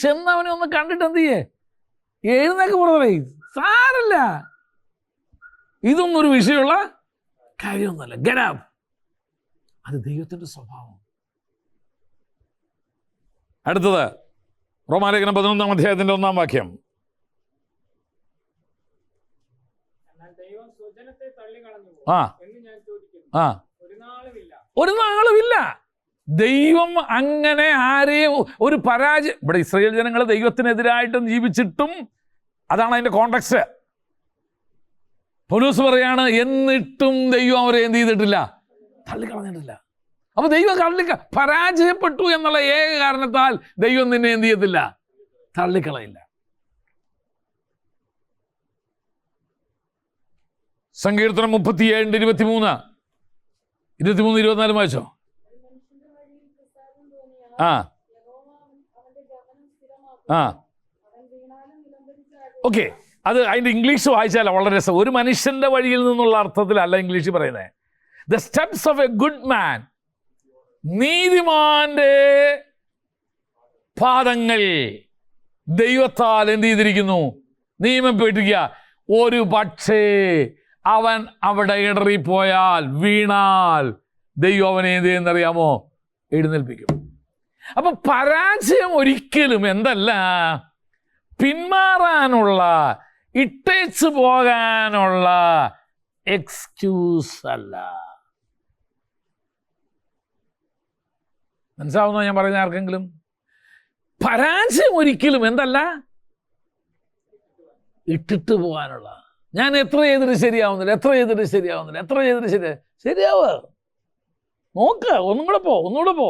ചെന്നവനെ ഒന്ന് കണ്ടിട്ട് എന്ത് ചെയ്യേ? എഴുന്നേക്ക് പുറത്തേ. സാരല്ല, ഇതൊന്നും ഒരു വിഷയമുള്ള കാര്യമൊന്നുമല്ല. Get up. അത് ദൈവത്തിൻ്റെ സ്വഭാവം. അടുത്തത് റോമാലേഖനം 11-ാം അധ്യായത്തിൻ്റെ 1-ാം വാക്യം. എന്ന് ഞാൻ ചോദിക്കുന്നു. ഒരു നാളുമില്ല. ദൈവം അങ്ങനെ ആരെയും ഒരു പരാജയം, ഇവിടെ ഇസ്രായേൽ ജനങ്ങൾ ദൈവത്തിനെതിരായിട്ടും ജീവിച്ചിട്ടും, അതാണ് അതിൻ്റെ കോണ്ടക്സ്റ്റ്. പൗലോസ് പറയാണ്, എന്നിട്ടും ദൈവം അവരെ എന്ത് ചെയ്തിട്ടില്ല, തള്ളിക്കളഞ്ഞിട്ടില്ല. അപ്പൊ ദൈവം പരാജയപ്പെട്ടു എന്നുള്ള ഏക കാരണത്താൽ ദൈവം നിന്നെ എന്ത് ചെയ്യത്തില്ല, തള്ളിക്കളയില്ല. സങ്കീർത്തനം 37:23, 24 വായിച്ചോ. ഓക്കെ, അത് അതിൻ്റെ ഇംഗ്ലീഷ് വായിച്ചാലോ വളരെ രസം. ഒരു മനുഷ്യന്റെ വഴിയിൽ നിന്നുള്ള അർത്ഥത്തിലല്ല ഇംഗ്ലീഷിൽ പറയുന്നത്. The steps of A good man, നീതിമാന്റെ പാദങ്ങൾ ദൈവത്താൽ എന്ത് ചെയ്തിരിക്കുന്നു, നിയമപ്പെട്ടിരിക്കുക. ഒരു പക്ഷേ അവൻ അവിടെ ഇടറിപ്പോയാൽ, വീണാൽ, ദൈവം അവനെ എന്ത് ചെയ്യുന്നറിയാമോ, എഴുന്നേൽപ്പിക്കും. അപ്പൊ പരാജയം ഒരിക്കലും എന്തല്ല, പിന്മാറാനുള്ള, ഇട്ടേച്ച് പോകാനുള്ള എക്സ്ക്യൂസ് അല്ല. മനസ്സിലാവുന്നോ ഞാൻ പറയുന്ന ആർക്കെങ്കിലും? പരാജയം ഒരിക്കലും എന്തല്ല, ഇട്ടിട്ട് പോകാനുള്ള. ഞാൻ എത്ര ചെയ്തിട്ട് ശരിയാവുന്നില്ല, ശരിയാവുക, നോക്ക്, ഒന്നുകൂടെ പോ.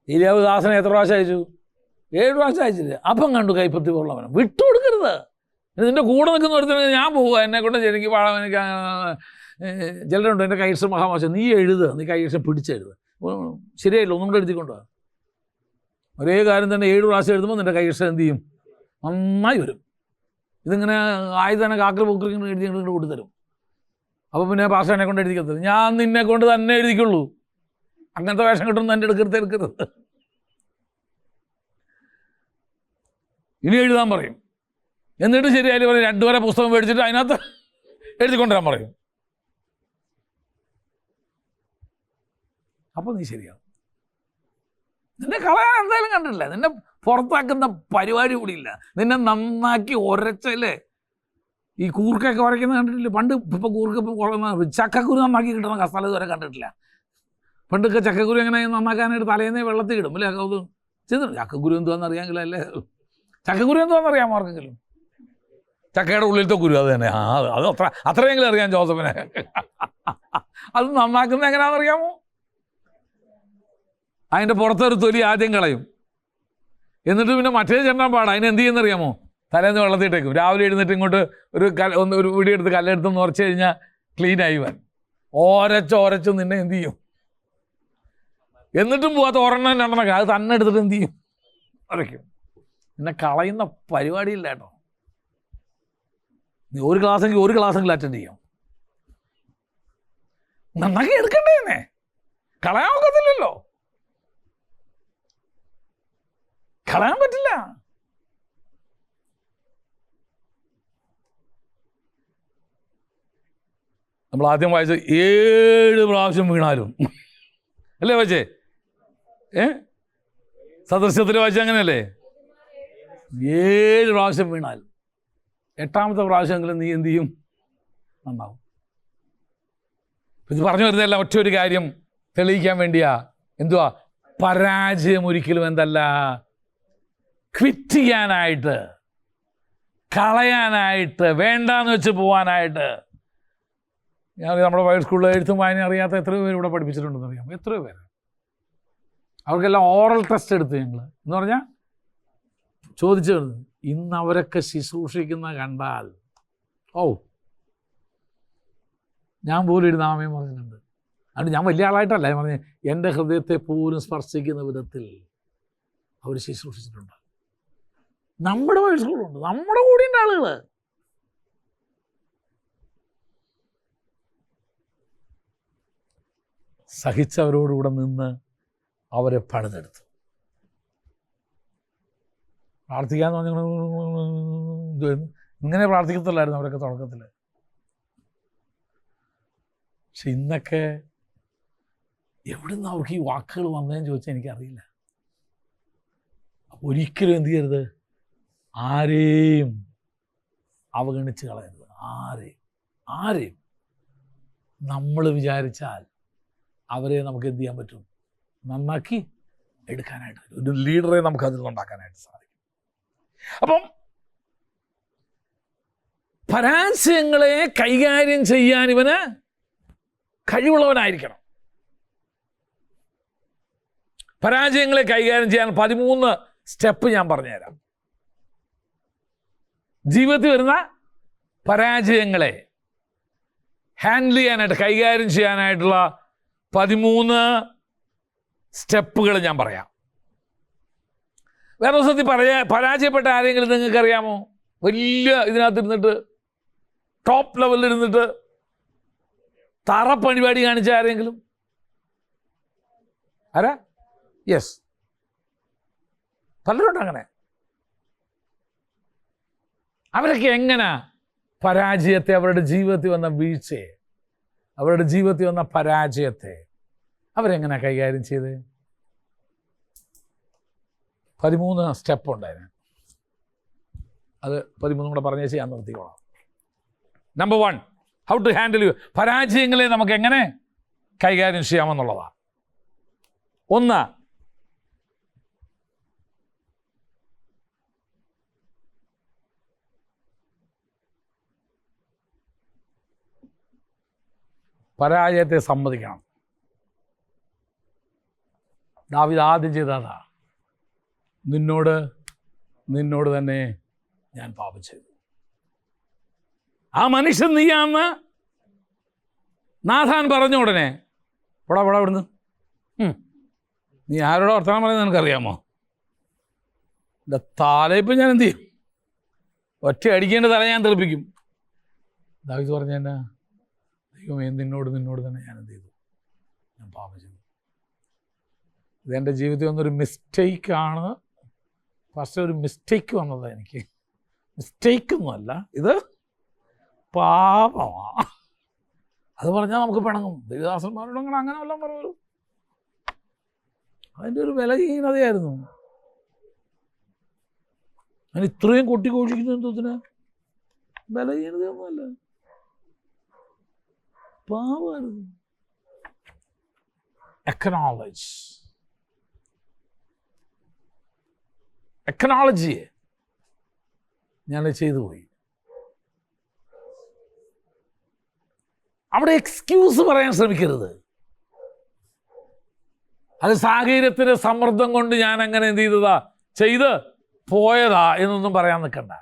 ഏലിയാവ് ദാസനെ എത്ര പ്രാവശ്യം അയച്ചു? 7 പ്രാവശ്യം അയച്ചില്ല. അപ്പം കണ്ടു കൈപ്പത്തി പോലുള്ളവനെ. വിട്ടുകൊടുക്കരുത്. നിന്റെ കൂടെ നിൽക്കുന്ന ഒരുത്തന്നെ ഞാൻ പോവുക, എന്നെ കൊണ്ട് എനിക്ക് എനിക്ക് ചിലരുണ്ട് എൻ്റെ കൈയക്ഷരം മഹാമോശം, നീ എഴുതുക, നീ കൈയക്ഷരം പിടിച്ചെഴുതുക, ശരിയായില്ല, ഒന്നും കൂടെ എഴുതിക്കൊണ്ടോ. ഒരേ കാര്യം തന്നെ 7 പ്രാവശ്യം എഴുതുമ്പോൾ നിൻ്റെ കൈയക്ഷരം എന്ത് ചെയ്യും, നന്നായി വരും. ഇതിങ്ങനെ ആയുധനെ കാക്കൽ പൂക്കൽ എഴുതി ഇങ്ങോട്ട് കൊണ്ടുതരും. അപ്പോൾ പിന്നെ ഭാഷ എന്നെ കൊണ്ട് എഴുതിക്കത്തില്ല, ഞാൻ നിന്നെ കൊണ്ട് തന്നെ എഴുതിക്കുള്ളൂ. അങ്ങനത്തെ വേഷം കിട്ടും എൻ്റെ എടുക്കരുത്. ഇനി എഴുതാൻ പറയും. എന്നിട്ട് ശരിയായാലും പറയും 2 വരെ പുസ്തകം മേടിച്ചിട്ട് അതിനകത്ത് എഴുതിക്കൊണ്ടുവരാൻ പറയും. അപ്പോൾ നീ ശരിയാവും. നിന്നെ കളയാൻ എന്തായാലും കണ്ടിട്ടില്ല, നിന്നെ പുറത്താക്കുന്ന പരിപാടി കൂടിയില്ല. നിന്നെ നന്നാക്കി ഉരച്ചല്ലേ, ഈ കൂർക്കൊക്കെ ഉരയ്ക്കുന്നത് കണ്ടിട്ടില്ല പണ്ട്. ഇപ്പം കൂർക്ക് ചക്കക്കുരു നന്നാക്കി കിട്ടുന്ന കസ്തല ഇതുവരെ കണ്ടിട്ടില്ല. പണ്ടൊക്കെ ചക്കക്കുരു എങ്ങനെ നന്നാക്കാനായിട്ട് തലേന്നേ വെള്ളത്തിൽ ഇടും അല്ലേ, അത് ചെയ്തിട്ടുണ്ട്. ചക്കക്കുരു എന്തുവാന്ന് അറിയാമെങ്കിൽ അല്ലേ, ചക്കക്കുരു എന്തുവാന്ന് അറിയാമോ ആർക്കെങ്കിലും? ചക്കയുടെ ഉള്ളിലത്തെ കുരു അത് തന്നെ. അത് അത്രയെങ്കിലും അറിയാം ജോസഫിനെ. അത് നന്നാക്കുന്നത് എങ്ങനെയാണെന്ന് അറിയാമോ? അതിൻ്റെ പുറത്തൊരു തൊലി ആദ്യം കളയും, എന്നിട്ട് പിന്നെ മറ്റേ ചെണ്ടാൻ പാടാം. അതിന് എന്ത് ചെയ്യുന്നറിയാമോ? തലേന്ന് വെള്ളത്തിട്ടേക്കും. രാവിലെ എഴുന്നേറ്റ് ഇങ്ങോട്ട് ഒരു വീടിയെടുത്ത് കല്ലെടുത്ത് ഉറച്ച് കഴിഞ്ഞാൽ ക്ലീനായി വൻ. ഓരച്ച് നിന്നെ എന്ത് ചെയ്യും? എന്നിട്ടും പോകാത്ത ഒരെണ്ണം 2 അത് തന്നെ എടുത്തിട്ട് എന്ത് ചെയ്യും? ഉരയ്ക്കും. നിന്നെ കളയുന്ന പരിപാടിയില്ല കേട്ടോ. നീ ഒരു ക്ലാസ്സെങ്കിലും അറ്റൻഡ് ചെയ്യാം. നന്നാക്കി എടുക്കണ്ടേ തന്നെ, കളയാൻ ഒക്കത്തില്ലല്ലോ, കളയാൻ പറ്റില്ല. നമ്മൾ ആദ്യം വായിച്ച 7 പ്രാവശ്യം വീണാലും അല്ലേ വായിച്ചേ? സദൃശ്യത്തിൽ വായിച്ച അങ്ങനെയല്ലേ? 7 പ്രാവശ്യം വീണാൽ 8ാമത്തെ പ്രാവശ്യമെങ്കിലും നീ എന്ത് ചെയ്യും? നന്നാവും. ഇത് പറഞ്ഞു വരുന്നതെല്ലാം ഒറ്റൊരു കാര്യം തെളിയിക്കാൻ വേണ്ടിയാ. എന്തുവാ? പരാജയം ഒരിക്കലും എന്തല്ല, ക്വിറ്റ് ചെയ്യാനായിട്ട്, കളയാനായിട്ട്, വേണ്ടാന്ന് വെച്ച് പോകാനായിട്ട്. ഞാൻ നമ്മുടെ വൈഡ് സ്കൂളിൽ എഴുത്തും വായന അറിയാത്ത എത്രയോ പേര് ഇവിടെ പഠിപ്പിച്ചിട്ടുണ്ടെന്ന് അറിയാം. എത്രയോ പേര്. അവർക്കെല്ലാം ഓറൽ ടെസ്റ്റ് എടുത്ത് ഞങ്ങൾ എന്ന് പറഞ്ഞാൽ ചോദിച്ചു. ഇന്ന് അവരൊക്കെ ശുശ്രൂഷിക്കുന്ന കണ്ടാൽ ഞാൻ പോലും ഒരു നാമയം പറഞ്ഞിട്ടുണ്ട്. അതുകൊണ്ട് ഞാൻ വലിയ ആളായിട്ടല്ല ഞാൻ പറഞ്ഞത്, എൻ്റെ ഹൃദയത്തെ പോലും സ്പർശിക്കുന്ന വിധത്തിൽ അവർ ശുശ്രൂഷിച്ചിട്ടുണ്ട്. നമ്മുടെ വൈഡ് സ്കൂളുണ്ട്, നമ്മുടെ കൂടെയുണ്ട് ആളുകൾ. സഹിച്ചവരോടുകൂടെ നിന്ന് അവരെ പണിതെടുത്തു. പ്രാർത്ഥിക്കാന്ന് പറഞ്ഞാൽ ഇങ്ങനെ പ്രാർത്ഥിക്കത്തില്ലായിരുന്നു അവരൊക്കെ തുടക്കത്തിൽ. പക്ഷെ ഇന്നൊക്കെ എവിടുന്ന് അവർക്ക് ഈ വാക്കുകൾ വന്നതെന്ന് ചോദിച്ചാൽ എനിക്കറിയില്ല. അപ്പോൾ ഒരിക്കലും എന്ത് ചെയ്യരുത്, ആരെയും അവഗണിച്ച് കളയരുത്. ആരെയും ആരെയും നമ്മൾ വിചാരിച്ചാൽ അവരെ നമുക്ക് എന്ത് ചെയ്യാൻ പറ്റും? നന്നാക്കി എടുക്കാനായിട്ട് പറ്റും. ഒരു ലീഡറെ നമുക്ക് അതിൽ നിന്നുണ്ടാക്കാനായിട്ട് സാധിക്കും. അപ്പം പരാജയങ്ങളെ കൈകാര്യം ചെയ്യാൻ ഇവന് കഴിവുള്ളവനായിരിക്കണം. പരാജയങ്ങളെ കൈകാര്യം ചെയ്യാൻ 13 സ്റ്റെപ്പ് ഞാൻ പറഞ്ഞുതരാം. ജീവിതത്തിൽ വരുന്ന പരാജയങ്ങളെ ഹാൻഡിൽ ചെയ്യാനായിട്ട്, കൈകാര്യം ചെയ്യാനായിട്ടുള്ള 13 സ്റ്റെപ്പുകൾ ഞാൻ പറയാം. വേറെ ദിവസത്തിൽ പരാജയപ്പെട്ട ആരെങ്കിലും നിങ്ങൾക്കറിയാമോ? വലിയ ഇതിനകത്തിരുന്നിട്ട്, ടോപ്പ് ലെവലിൽ ഇരുന്നിട്ട് തറ പരിപാടി കാണിച്ച ആരെങ്കിലും? ആരാ? യെസ്, പലരുണ്ട് അങ്ങനെ. അവരൊക്കെ എങ്ങനെ പരാജയത്തെ, അവരുടെ ജീവിതത്തിൽ വന്ന വീഴ്ചയെ, അവരുടെ ജീവിതത്തിൽ വന്ന പരാജയത്തെ അവരെങ്ങനെ കൈകാര്യം ചെയ്ത്? 13 സ്റ്റെപ്പ് ഉണ്ടായിരുന്നു. അത് 13 കൂടെ പറഞ്ഞേ ചെയ്യാൻ നിർത്തിക്കോളാം. Number 1, how to handle you. പരാജയങ്ങളെ നമുക്ക് എങ്ങനെ കൈകാര്യം ചെയ്യാമെന്നുള്ളതാണ്. 1, പരാജയത്തെ സമ്മതിക്കണം. ദാവീദ് ആദ്യം ചെയ്തതാ, നിന്നോട് തന്നെ ഞാൻ പാപം ചെയ്തു. ആ മനുഷ്യൻ നീയാന്ന് നാഥാൻ പറഞ്ഞ ഉടനെ പോടാ ഇവിടുന്ന്, നീ ആരോടെ വർത്തമാനം പറയുന്നത് നിനക്കറിയാമോ? എൻ്റെ തലയിപ്പം ഞാൻ എന്ത് ചെയ്യും? ഒറ്റ അടിക്കേണ്ട തല ഞാൻ തെറിപ്പിക്കും. ദാവീദ് പറഞ്ഞ എന്നാ? ദൈവമേ, നിന്നോട് തന്നെ ഞാൻ എന്ത് ചെയ്തു? ഞാൻ പാപം ചെയ്തു. ഇതെൻ്റെ ജീവിതത്തിൽ വന്നൊരു മിസ്റ്റേക്കാണ്. ഫസ്റ്റ് ഒരു മിസ്റ്റേക്ക് വന്നത് എനിക്ക്. മിസ്റ്റേക്കൊന്നുമല്ല, ഇത് പാപമാണ്. അത് പറഞ്ഞാൽ നമുക്ക് പിണങ്ങും. ദൈവദാസന്മാരോട് അങ്ങനെ വല്ലതും പറയുമല്ലോ. അതിൻ്റെ ഒരു വിലഹീനതയായിരുന്നു. ഞാൻ ഇത്രയും കൊട്ടിഘോഷിക്കുന്ന എന്തോത്തിന്? വിലഹീനതയൊന്നുമല്ല, പാവമായിരുന്നു. എക്കനോളജിയെ ഞാൻ ചെയ്തു പോയി. അവിടെ എക്സ്ക്യൂസ് പറയാൻ ശ്രമിക്കരുത്. അത് സാഹചര്യത്തിൻ്റെ സമ്മർദ്ദം കൊണ്ട് ഞാൻ അങ്ങനെ എന്ത് ചെയ്ത് പോയതാ എന്നൊന്നും പറയാൻ നിൽക്കണ്ട.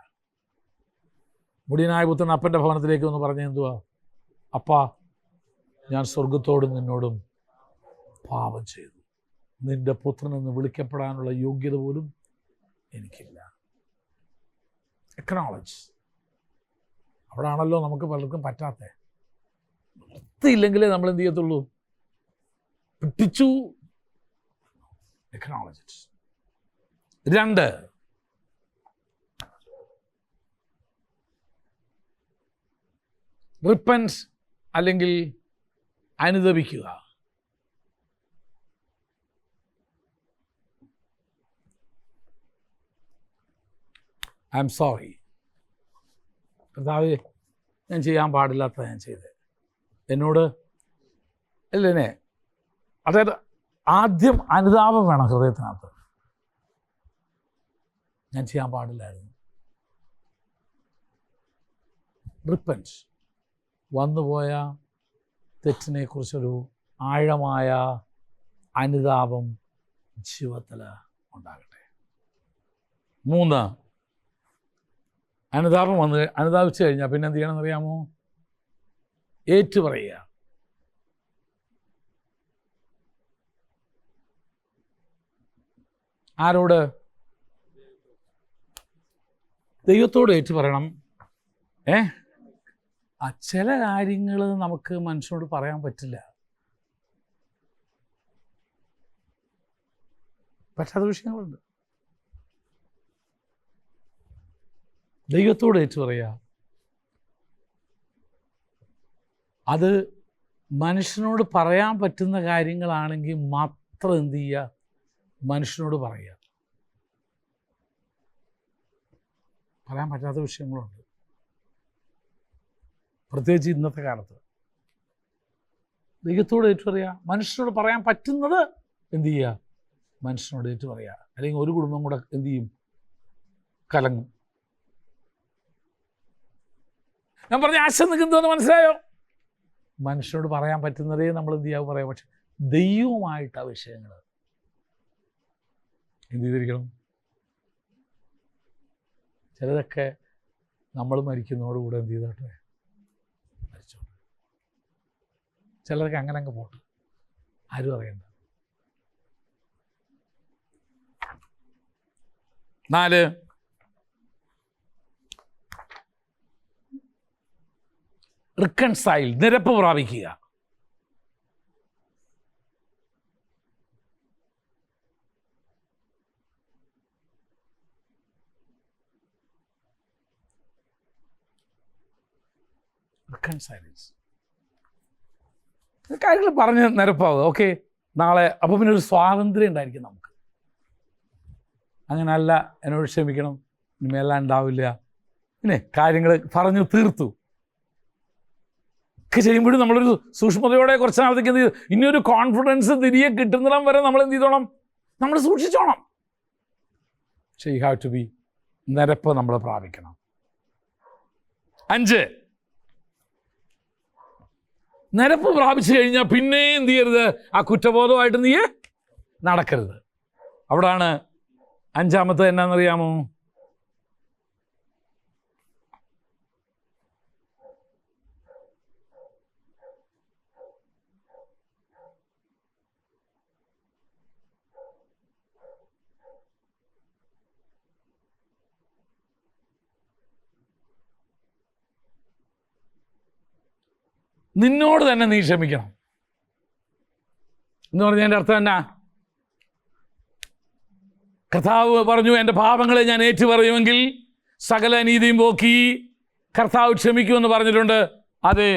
മുടിയനായ പുത്രൻ അപ്പൻ്റെ ഭവനത്തിലേക്ക് ഒന്ന് പറഞ്ഞ എന്തുവാ? അപ്പാ, ഞാൻ സ്വർഗത്തോടും നിന്നോടും പാപം ചെയ്തു. നിന്റെ പുത്രനെന്ന് വിളിക്കപ്പെടാനുള്ള യോഗ്യത പോലും എനിക്കില്ല. എക്കനോളജ്. അവിടെ ആണല്ലോ നമുക്ക് പലർക്കും പറ്റാത്തത്. വൃത്തിയില്ലെങ്കിലേ നമ്മൾ എന്ത് ചെയ്യത്തുള്ളൂ? പിടിച്ചു. എക്കനോളജ്. 2, റിപ്പൻസ് അല്ലെങ്കിൽ അനുദപിക്കുക. ഐ എം സോറി കർത്താവേ, ഞാൻ ചെയ്യാൻ പാടില്ലാത്ത ഞാൻ ചെയ്തത്. എന്നോട് അല്ലേ? അതായത് ആദ്യം അനുതാപം വേണം ഹൃദയത്തിനകത്ത്. ഞാൻ ചെയ്യാൻ പാടില്ലായിരുന്നു. റിപ്പൻസ്. വന്നുപോയ തെറ്റിനെക്കുറിച്ചൊരു ആഴമായ അനുതാപം ജീവിതത്തിൽ ഉണ്ടാകട്ടെ. 3, അനുതാപിച്ചു കഴിഞ്ഞാൽ പിന്നെ എന്ത് ചെയ്യണമെന്ന് അറിയാമോ? ഏറ്റുപറയുക. ആരോട്? ദൈവത്തോട് ഏറ്റുപറയണം. ചില കാര്യങ്ങൾ നമുക്ക് മനുഷ്യനോട് പറയാൻ പറ്റില്ല. പറ്റാത്ത വിഷയങ്ങളുണ്ട്. ദൈവത്തോട് ഏറ്റുപറയുക. അത് മനുഷ്യനോട് പറയാൻ പറ്റുന്ന കാര്യങ്ങളാണെങ്കിൽ മാത്രം എന്ത് ചെയ്യുക? മനുഷ്യനോട് പറയുക. പറയാൻ പറ്റാത്ത വിഷയങ്ങളുണ്ട്. പ്രത്യേകിച്ച് ഇന്നത്തെ കാലത്ത്. ദൈവത്തോട് ഏറ്റു പറയുക, മനുഷ്യനോട് പറയാൻ പറ്റുന്നത് എന്ത് ചെയ്യുക, മനുഷ്യനോട് ഏറ്റു പറയുക. അല്ലെങ്കിൽ ഒരു കുടുംബം കൂടെ എന്ത് ചെയ്യും, കലങ്ങും. ഞാൻ പറഞ്ഞ ആശയം നിൽക്കുന്നതെന്ന് മനസ്സിലായോ? മനുഷ്യനോട് പറയാൻ പറ്റുന്നതേ നമ്മൾ എന്ത് ചെയ്യാവും പറയാം. പക്ഷെ ദൈവവുമായിട്ട് ആ വിഷയങ്ങൾ എന്ത് ചെയ്തിരിക്കണം. ചിലതൊക്കെ നമ്മൾ മരിക്കുന്നതോടുകൂടെ എന്ത് ചെയ്തോട്ടെ, മരിച്ചോട്ടെ. ചിലർക്ക് അങ്ങനെ അങ്ങ് പോട്ടെ, ആരും അറിയണ്ട. 4, റിക്കൺസൈൽ, നിരപ്പ് പ്രാപിക്കുക. റിക്കൺസൈലൻസ്, കാര്യങ്ങൾ പറഞ്ഞ് നിരപ്പാവുക. ഓക്കെ, നാളെ അപ്പോൾ പിന്നെ ഒരു സ്വാതന്ത്ര്യം ഉണ്ടായിരിക്കും നമുക്ക്. അങ്ങനല്ല, എന്നോട് ക്ഷമിക്കണം, ഇനിമേലാ ഉണ്ടാവില്ല, പിന്നെ കാര്യങ്ങൾ പറഞ്ഞു തീർത്തു ഒക്കെ ചെയ്യുമ്പോഴും നമ്മളൊരു സൂക്ഷ്മതയോടെ കുറച്ച് നാളത്തേക്ക് എന്ത് ചെയ്തു, ഇനിയൊരു കോൺഫിഡൻസ് തിരികെ കിട്ടുന്നിടം വരെ നമ്മൾ എന്ത് ചെയ്തോണം, നമ്മൾ സൂക്ഷിച്ചോണം. പക്ഷേ യു ഹാവ് ടു ബി, നിരപ്പ് നമ്മൾ പ്രാപിക്കണം. 5, നിരപ്പ് പ്രാപിച്ചു കഴിഞ്ഞാൽ പിന്നെ എന്ത് ചെയ്യരുത്, ആ കുറ്റബോധമായിട്ട് നീ നടക്കരുത്. അവിടാണ് 5-മത്തെ എന്നാണെന്നറിയാമോ, നിന്നോട് തന്നെ നീ ക്ഷമിക്കണം എന്ന് പറഞ്ഞതിൻ്റെ അർത്ഥം എന്നാ? കർത്താവ് പറഞ്ഞു, എൻ്റെ പാപങ്ങളെ ഞാൻ ഏറ്റു പറയുമെങ്കിൽ സകല നീതിയും പോക്കി കർത്താവ് ക്ഷമിക്കുമെന്ന് പറഞ്ഞിട്ടുണ്ട്. അത്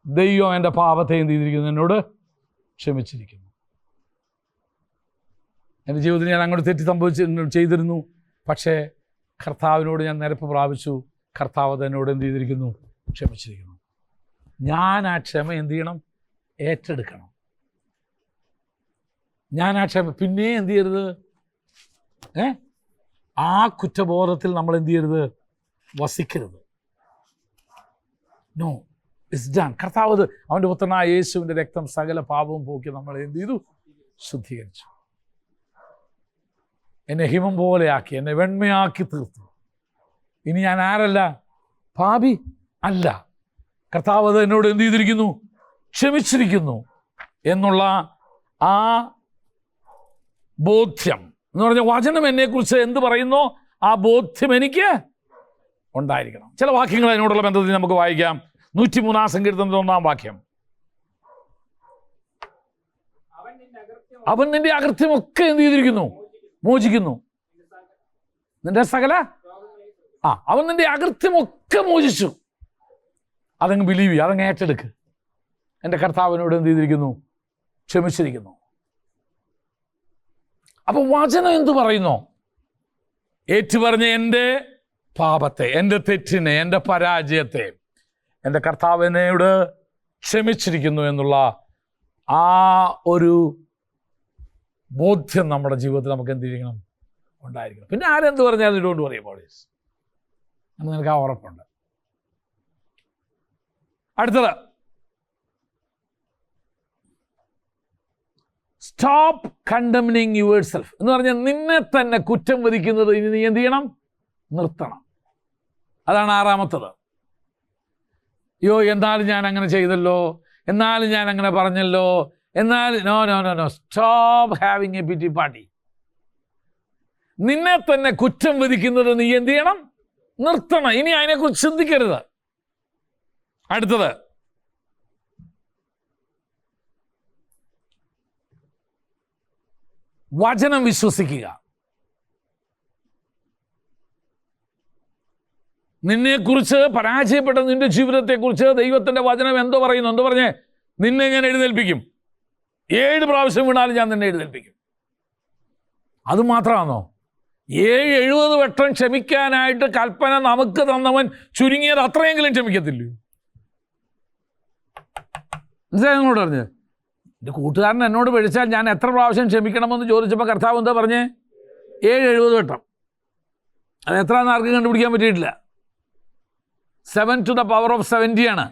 ദൈവം എൻ്റെ പാപത്തെ എന്ത് ചെയ്തിരിക്കുന്നു, എന്നോട് ക്ഷമിച്ചിരിക്കുന്നു. എൻ്റെ ജീവിതത്തിൽ ഞാൻ അങ്ങോട്ട് തെറ്റി ചെയ്തിരുന്നു, പക്ഷേ കർത്താവിനോട് ഞാൻ നിരപ്പ് പ്രാപിച്ചു. കർത്താവ് എന്നോട് എന്ത് ചെയ്തിരിക്കുന്നു, ക്ഷമിച്ചിരിക്കുന്നു. ഞാൻ ആ ക്ഷമ എന്ത് ചെയ്യണം, ഏറ്റെടുക്കണം. ഞാൻ ആ ക്ഷമ പിന്നെ എന്ത് ചെയ്യരുത്, ആ കുറ്റബോധത്തിൽ നമ്മൾ എന്ത് ചെയ്യരുത്, വസിക്കരുത്. No, it's done. കർത്താവ് അവൻ്റെ പുത്രനായ യേശുവിൻ്റെ രക്തം സകല പാപവും പോക്കി നമ്മളെ എന്ത് ചെയ്തു, ശുദ്ധീകരിച്ചു. എന്നെ ഹിമം പോലെയാക്കി, എന്നെ വെണ്മയാക്കി തീർത്തു. ഇനി ഞാൻ ആരല്ല, പാപി അല്ല. കർത്താവ് അത് എന്നോട് എന്ത് ചെയ്തിരിക്കുന്നു, ക്ഷമിച്ചിരിക്കുന്നു എന്നുള്ള ആ ബോധ്യം എന്ന് പറഞ്ഞാൽ വചനം എന്നെക്കുറിച്ച് എന്ത് പറയുന്നോ ആ ബോധ്യം എനിക്ക് ഉണ്ടായിരിക്കണം. ചില വാക്യങ്ങൾ അതിനോടുള്ള ബന്ധത്തിൽ നമുക്ക് വായിക്കാം. 103-ാം സങ്കീർത്തനത്തിൽ 1-ാം വാക്യം, അവൻ നിന്റെ അകൃത്യമൊക്കെ എന്ത് ചെയ്തിരിക്കുന്നു, മോചിക്കുന്നു. നിന്റെ സകല അവൻ നിന്റെ അകൃത്യമൊക്കെ മോചിച്ചു. അതങ്ങ് ബിലീവ് ചെയ്യുക, അതങ്ങ് ഏറ്റെടുക്ക്. എൻ്റെ കർത്താവിനോട് എന്ത് ചെയ്തിരിക്കുന്നു, ക്ഷമിച്ചിരിക്കുന്നു. അപ്പോൾ വചനം എന്തു പറയുന്നു, ഏറ്റുപറഞ്ഞ എൻ്റെ പാപത്തെ, എൻ്റെ തെറ്റിനെ, എൻ്റെ പരാജയത്തെ എൻ്റെ കർത്താവിനോട് ക്ഷമിച്ചിരിക്കുന്നു എന്നുള്ള ആ ഒരു ബോധ്യം നമ്മുടെ ജീവിതത്തിൽ നമുക്ക് എന്ത് ചെയ്യണം, ഉണ്ടായിരിക്കണം. പിന്നെ ആരെന്ത് പറഞ്ഞാലും ഇതുകൊണ്ട് പറയും പോളീസ് എന്ന് നിനക്ക് ആ ഉറപ്പുണ്ട്. അടുത്തത്, സ്റ്റോപ്പ് കണ്ടംനിങ് യുവർ സെൽഫ് എന്ന് പറഞ്ഞാൽ നിന്നെ തന്നെ കുറ്റം വിധിക്കുന്നത് ഇനി നീ എന്ത് ചെയ്യണം, നിർത്തണം. അതാണ് 6-മത്തത്. അയ്യോ, എന്നാലും ഞാൻ അങ്ങനെ ചെയ്തല്ലോ, എന്നാലും ഞാൻ അങ്ങനെ പറഞ്ഞല്ലോ, എന്നാൽ no no no no stop having a pity party. നിന്നെ തന്നെ കുറ്റം വിധിക്കുന്നത് നീ എന്ത് ചെയ്യണം, നിർത്തണം. ഇനി അതിനെക്കുറിച്ച് ചിന്തിക്കരുത്. അടുത്തത്, വചനം വിശ്വസിക്കുക. നിന്നെക്കുറിച്ച്, പരാജയപ്പെട്ട നിന്റെ ജീവിതത്തെക്കുറിച്ച് ദൈവത്തിൻ്റെ വചനം എന്തോ പറയുന്നു, എന്തോ പറഞ്ഞേ, നിന്നെ ഞാൻ എഴുന്നേൽപ്പിക്കും, 7 പ്രാവശ്യം വീണാലും ഞാൻ നിന്നെ എഴുന്നേൽപ്പിക്കും. അതുമാത്രമാണോ? 70 വട്ടം ക്ഷമിക്കാനായിട്ട് കൽപ്പന നമുക്ക് തന്നവൻ ചുരുങ്ങിയത് അത്രയെങ്കിലും ക്ഷമിക്കത്തില്ലേ? മനസ്സിലായി നിങ്ങളോട് പറഞ്ഞത്? എൻ്റെ കൂട്ടുകാരൻ എന്നോട് പിഴച്ചാൽ ഞാൻ എത്ര പ്രാവശ്യം ക്ഷമിക്കണമെന്ന് ചോദിച്ചപ്പോൾ കർത്താവ് എന്താ പറഞ്ഞേ? 770 വട്ടം. അത് എത്രയെന്ന് ആർക്കും കണ്ടുപിടിക്കാൻ പറ്റിയിട്ടില്ല. 7 to the power of 70 ആണ്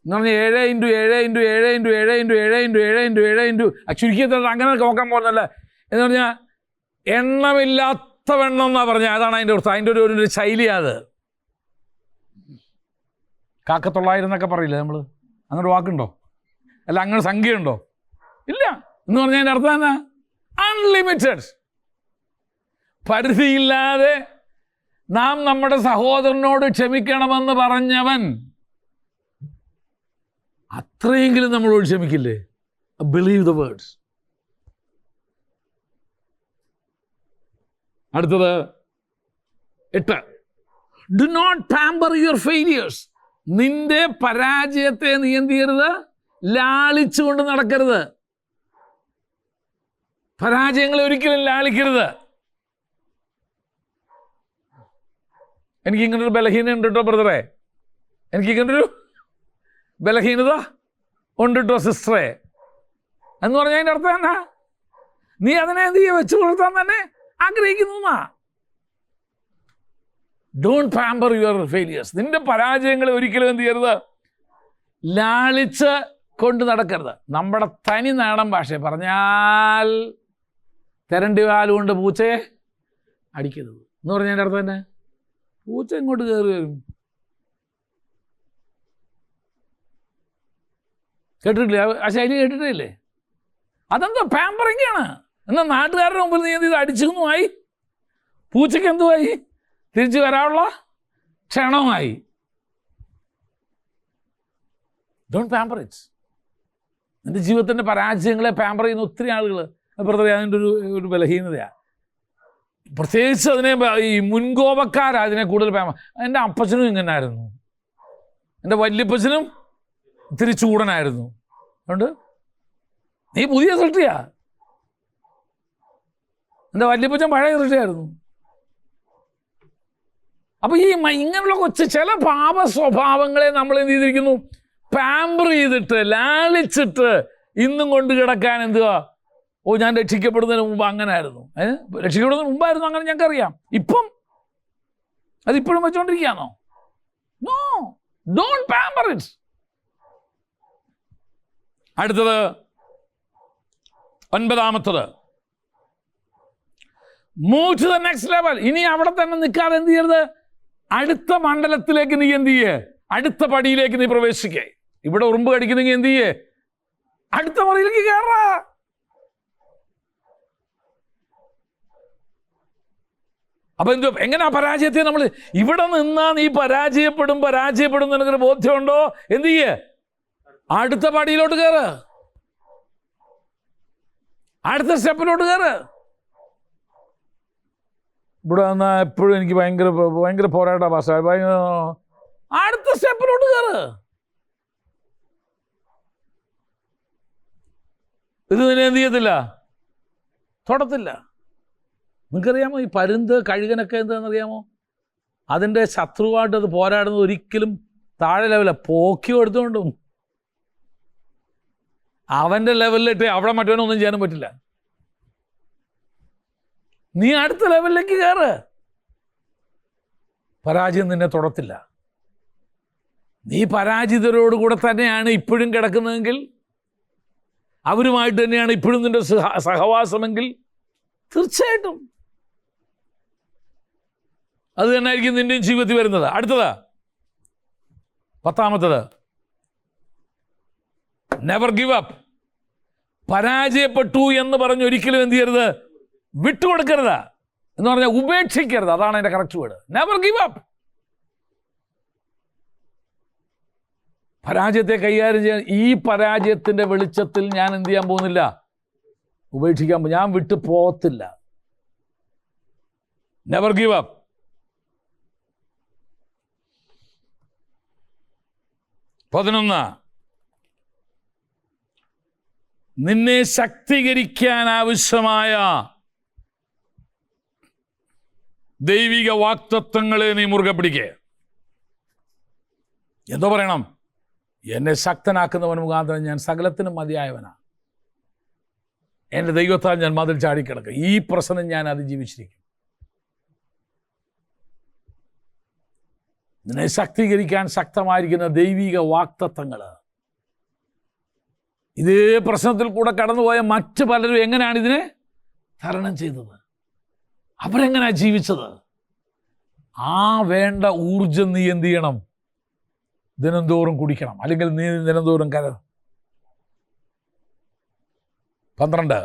എന്ന് പറഞ്ഞാൽ 7 × 7 × 7 × 7 × 7 × 7 × ചുരുക്കിയത് അങ്ങനെ നോക്കാൻ പോകുന്നല്ല. എന്ന് പറഞ്ഞാൽ എണ്ണമില്ലാത്ത വെണ്ണം എന്നാണ് പറഞ്ഞത്. അതാണ് അതിൻ്റെ അർത്ഥം. അതിൻ്റെ ഒരു ശൈലിയാണ് അത്. കാക്കത്തൊള്ളായിരം എന്നൊക്കെ പറയില്ലേ നമ്മൾ? അങ്ങനെ ഒരു വാക്കുണ്ടോ? അല്ല അങ്ങനെ സംഖ്യയുണ്ടോ? ഇല്ല. എന്ന് പറഞ്ഞാൽ അതിൻ്റെ അർത്ഥം എന്നാ? അൺലിമിറ്റഡ്, പരിധിയില്ലാതെ നാം നമ്മുടെ സഹോദരനോട് ക്ഷമിക്കണമെന്ന് പറഞ്ഞവൻ അത്രയെങ്കിലും നമ്മളോട് ക്ഷമിക്കില്ലേ? Believe the words. അടുത്തത് 8. Do not pamper your failures. നിന്റെ പരാജയത്തെ നീ എന്ത് ചെയ്യരുത്? ലാളിച്ചുകൊണ്ട് നടക്കരുത്. പരാജയങ്ങളെ ഒരിക്കലും ലാളിക്കരുത്. എനിക്കിങ്ങനൊരു ബലഹീനത ഉണ്ട് കേട്ടോ ബ്രദറെ, എനിക്കിങ്ങനൊരു ബലഹീനത ഉണ്ട് കേട്ടോ സിസ്റ്ററെ എന്ന് പറഞ്ഞാൽ അതിൻ്റെ അർത്ഥം എന്നാ? നീ അതിനെ എന്ത് ചെയ്യുക? വെച്ച് പുലർത്താൻ തന്നെ ആഗ്രഹിക്കുന്നു. Don't pamper your failures. നിന്റെ പരാജയങ്ങളെ ഒരിക്കലും എന്ത് ചെയ്യരുത്? ലാളിച്ച് കൊണ്ട് നടക്കരുത്. നമ്മുടെ തനി നാടൻ ഭാഷ പറഞ്ഞാൽ തെരണ്ടി വാലുകൊണ്ട് പൂച്ചയെ അടിക്കരുത് എന്ന് പറഞ്ഞതിൻ്റെ അർത്ഥം തന്നെ പൂച്ച ഇങ്ങോട്ട് കയറി വരും. കേട്ടിട്ടില്ലേ? ആ ശൈലി കേട്ടിട്ടില്ലേ? അതെന്താ? പാമ്പറിംഗ് ആണ്. എന്നാൽ നാട്ടുകാരുടെ മുമ്പിൽ നീ എന്ത് ചെയ്ത് അടിച്ചെന്നുമായി? പൂച്ചയ്ക്ക് എന്തുമായി? തിരിച്ചു വരാനുള്ള ക്ഷണവുമായി. Don't pamper it. നിൻ്റെ ജീവിതത്തിൻ്റെ പരാജയങ്ങളെ പാമ്പർ ചെയ്യുന്ന ഒത്തിരി ആളുകൾ ബ്രദറെ അതിൻ്റെ ഒരു ബലഹീനതയാണ്. പ്രത്യേകിച്ച് അതിനെ ഈ മുൻകോപക്കാരാണ് അതിനെ കൂടുതൽ പാമ്പർ. എൻ്റെ അപ്പച്ചനും ഇങ്ങനായിരുന്നു, എൻ്റെ വല്യപ്പച്ചനും ഇത്തിരി ചൂടനായിരുന്നു. അതുകൊണ്ട് നീ പുതിയ സൃഷ്ടിയാ, എൻ്റെ വല്യപ്പച്ചൻ പഴയ സൃഷ്ടിയായിരുന്നു. അപ്പോൾ ഈ ഇങ്ങനെയുള്ള ചില പാപ സ്വഭാവങ്ങളെ നമ്മൾ എന്ത് ചെയ്തിരിക്കുന്നു? പാമ്പർ ചെയ്തിട്ട് ലാളിച്ചിട്ട് ഇന്നും കൊണ്ട് കിടക്കാൻ എന്തുവാ? ഓ, ഞാൻ രക്ഷിക്കപ്പെടുന്നതിന് മുമ്പ് അങ്ങനെ ആയിരുന്നു, രക്ഷിക്കപ്പെടുന്നതിന് മുമ്പായിരുന്നു അങ്ങനെ, ഞങ്ങൾക്കറിയാം. ഇപ്പം അതിപ്പോഴും വെച്ചോണ്ടിരിക്കുകയാണോ? No, don't pamper it. അടുത്തത് 9. Move to the next level. ഇനി അവിടെ തന്നെ നിൽക്കാതെ എന്ത് ചെയ്യരുത്? അടുത്ത മണ്ഡലത്തിലേക്ക് നീ എന്ത് ചെയ്യേ? അടുത്ത പടിയിലേക്ക് നീ പ്രവേശിക്കേ. ഇവിടെ ഉറുമ്പ് കടിക്കുന്നെങ്കിൽ എന്ത് ചെയ്യേ? അടുത്ത മുറിയിലേക്ക് കയറ. അപ്പൊ എന്തു എങ്ങനെ ആ പരാജയത്തെ നമ്മൾ ഇവിടെ നിന്നാ നീ പരാജയപ്പെടും നിനക്കൊരു ബോധ്യമുണ്ടോ? എന്ത് ചെയ്യേ? അടുത്ത പടിയിലോട്ട് കയറ്, അടുത്ത സ്റ്റെപ്പിലോട്ട് കയറ്. ഇവിടെ വന്നാൽ എപ്പോഴും എനിക്ക് ഭയങ്കര പോരാട്ട ഭാഷ. അടുത്ത സ്റ്റെപ്പിലോട്ട് കയറ്. ഇത് നിന്നെ എന്ത് ചെയ്യത്തില്ല? തൊടത്തില്ല. നിങ്ങൾക്കറിയാമോ ഈ പരുന്ത് കഴുകനൊക്കെ എന്താണെന്നറിയാമോ? അതിൻ്റെ ശത്രുവായിട്ട് അത് പോരാടുന്നത് ഒരിക്കലും താഴെ ലെവല പോക്കി എടുത്തുകൊണ്ടും അവൻ്റെ ലെവലിലിട്ട് അവിടെ മറ്റവനൊന്നും ചെയ്യാനും പറ്റില്ല. നീ അടുത്ത ലെവലിലേക്ക് കയറ്. പരാജയം നിന്നെ തൊടത്തില്ല. നീ പരാജിതരോടുകൂടെ തന്നെയാണ് ഇപ്പോഴും കിടക്കുന്നതെങ്കിൽ, അവരുമായിട്ട് തന്നെയാണ് ഇപ്പോഴും നിന്റെ സഹവാസമെങ്കിൽ, തീർച്ചയായിട്ടും അത് തന്നെയായിരിക്കും നിന്റെയും ജീവിതത്തിൽ വരുന്നത്. അടുത്തത് 10. Never give up. പരാജയപ്പെട്ടു എന്ന് പറഞ്ഞ് ഒരിക്കലും എന്ത് ചെയ്യരുത്? വിട്ടുകൊടുക്കരുത് എന്ന് പറഞ്ഞാൽ ഉപേക്ഷിക്കരുത്. അതാണ് അതിൻ്റെ correct word. Never give up. പരാജയത്തെ കൈകാര്യം ചെയ്യാൻ ഈ പരാജയത്തിൻ്റെ വെളിച്ചത്തിൽ ഞാൻ എന്ത് ചെയ്യാൻ പോകുന്നില്ല? ഉപേക്ഷിക്കാൻ ഞാൻ വിട്ടു പോകത്തില്ല. Never give up. 11. നിന്നെ ശക്തീകരിക്കാൻ ആവശ്യമായ ദൈവിക വാക്തത്വങ്ങളെ നീ മുറുകെ പിടിക്കുക. എന്തോ പറയണം? എന്നെ ശക്തനാക്കുന്നവൻ മുഖാന്തരം ഞാൻ സകലത്തിനും മതിയായവനാണ്. എൻ്റെ ദൈവത്താൽ ഞാൻ മതിൽ ചാടിക്കിടക്കും. ഈ പ്രശ്നം ഞാൻ അതിജീവിച്ചിരിക്കും. ഇതിനെ ശക്തീകരിക്കാൻ ശക്തമായിരിക്കുന്ന ദൈവിക വാക്തത്വങ്ങൾ. ഇതേ പ്രശ്നത്തിൽ കൂടെ കടന്നുപോയ മറ്റ് പലരും എങ്ങനെയാണ് ഇതിനെ തരണം ചെയ്തത്? അവരെങ്ങനെയാണ് ജീവിച്ചത്? ആ വേണ്ട ഊർജം നീ എന്ത് ചെയ്യണം? ദിനംതോറും കുടിക്കണം. അല്ലെങ്കിൽ നീ ദിനംതോറും 12